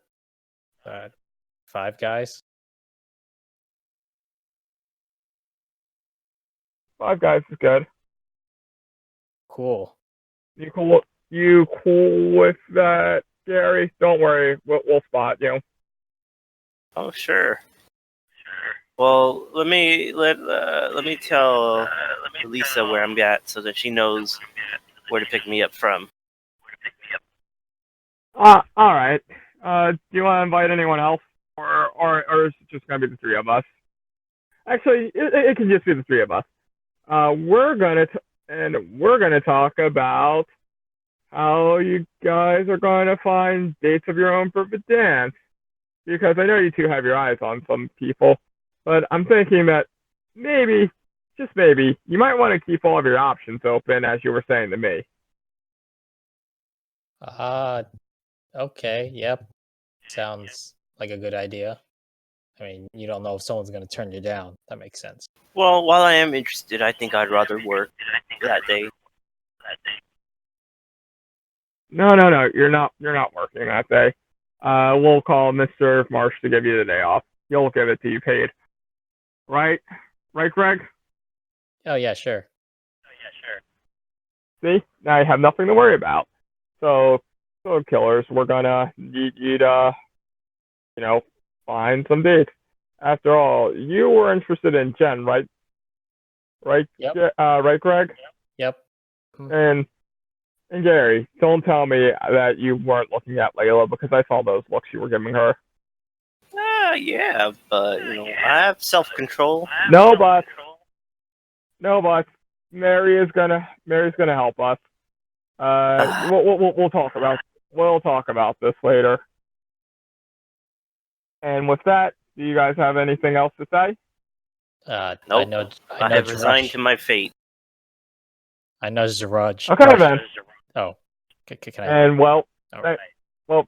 Guys. 5 Guys is good. Cool. You cool with that, Gary? Don't worry, we'll spot you. Oh sure. Well, let me tell Lisa where I'm at so that she knows where to pick me up from. All right. Do you want to invite anyone else, or is it just gonna be the 3 of us? Actually, it can just be the 3 of us. We're gonna talk about how you guys are gonna find dates of your own for the dance, because I know you two have your eyes on some people, but I'm thinking that maybe, just maybe, you might want to keep all of your options open, as you were saying to me. Okay, yep. Sounds like a good idea. I mean, you don't know if someone's going to turn you down. That makes sense. Well, while I am interested, I think I'd rather work that day. No, you're not working that day. We'll call Mr. Marsh to give you the day off. He'll give it to you paid. Right, Greg? Oh yeah, sure. See, now you have nothing to worry about. So, killers, we're gonna need you to, find some dates. After all, you were interested in Jen, right? Right, Yep. right, Greg? Yep. And Gary, don't tell me that you weren't looking at Layla because I saw those looks you were giving her. Yeah, but I have self-control. No, but Mary's gonna help us. We'll talk about this later. And with that, do you guys have anything else to say? Nope. I have resigned to my fate. I know Zaraj. Okay then. Oh, can I? And well, Alright.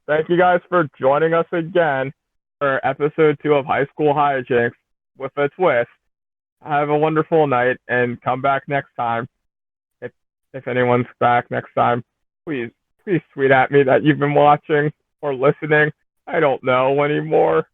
thank you guys for joining us again for episode 2 of High School Hijinks with a twist. Have a wonderful night and come back next time. If anyone's back next time, please tweet at me that you've been watching or listening. I don't know anymore.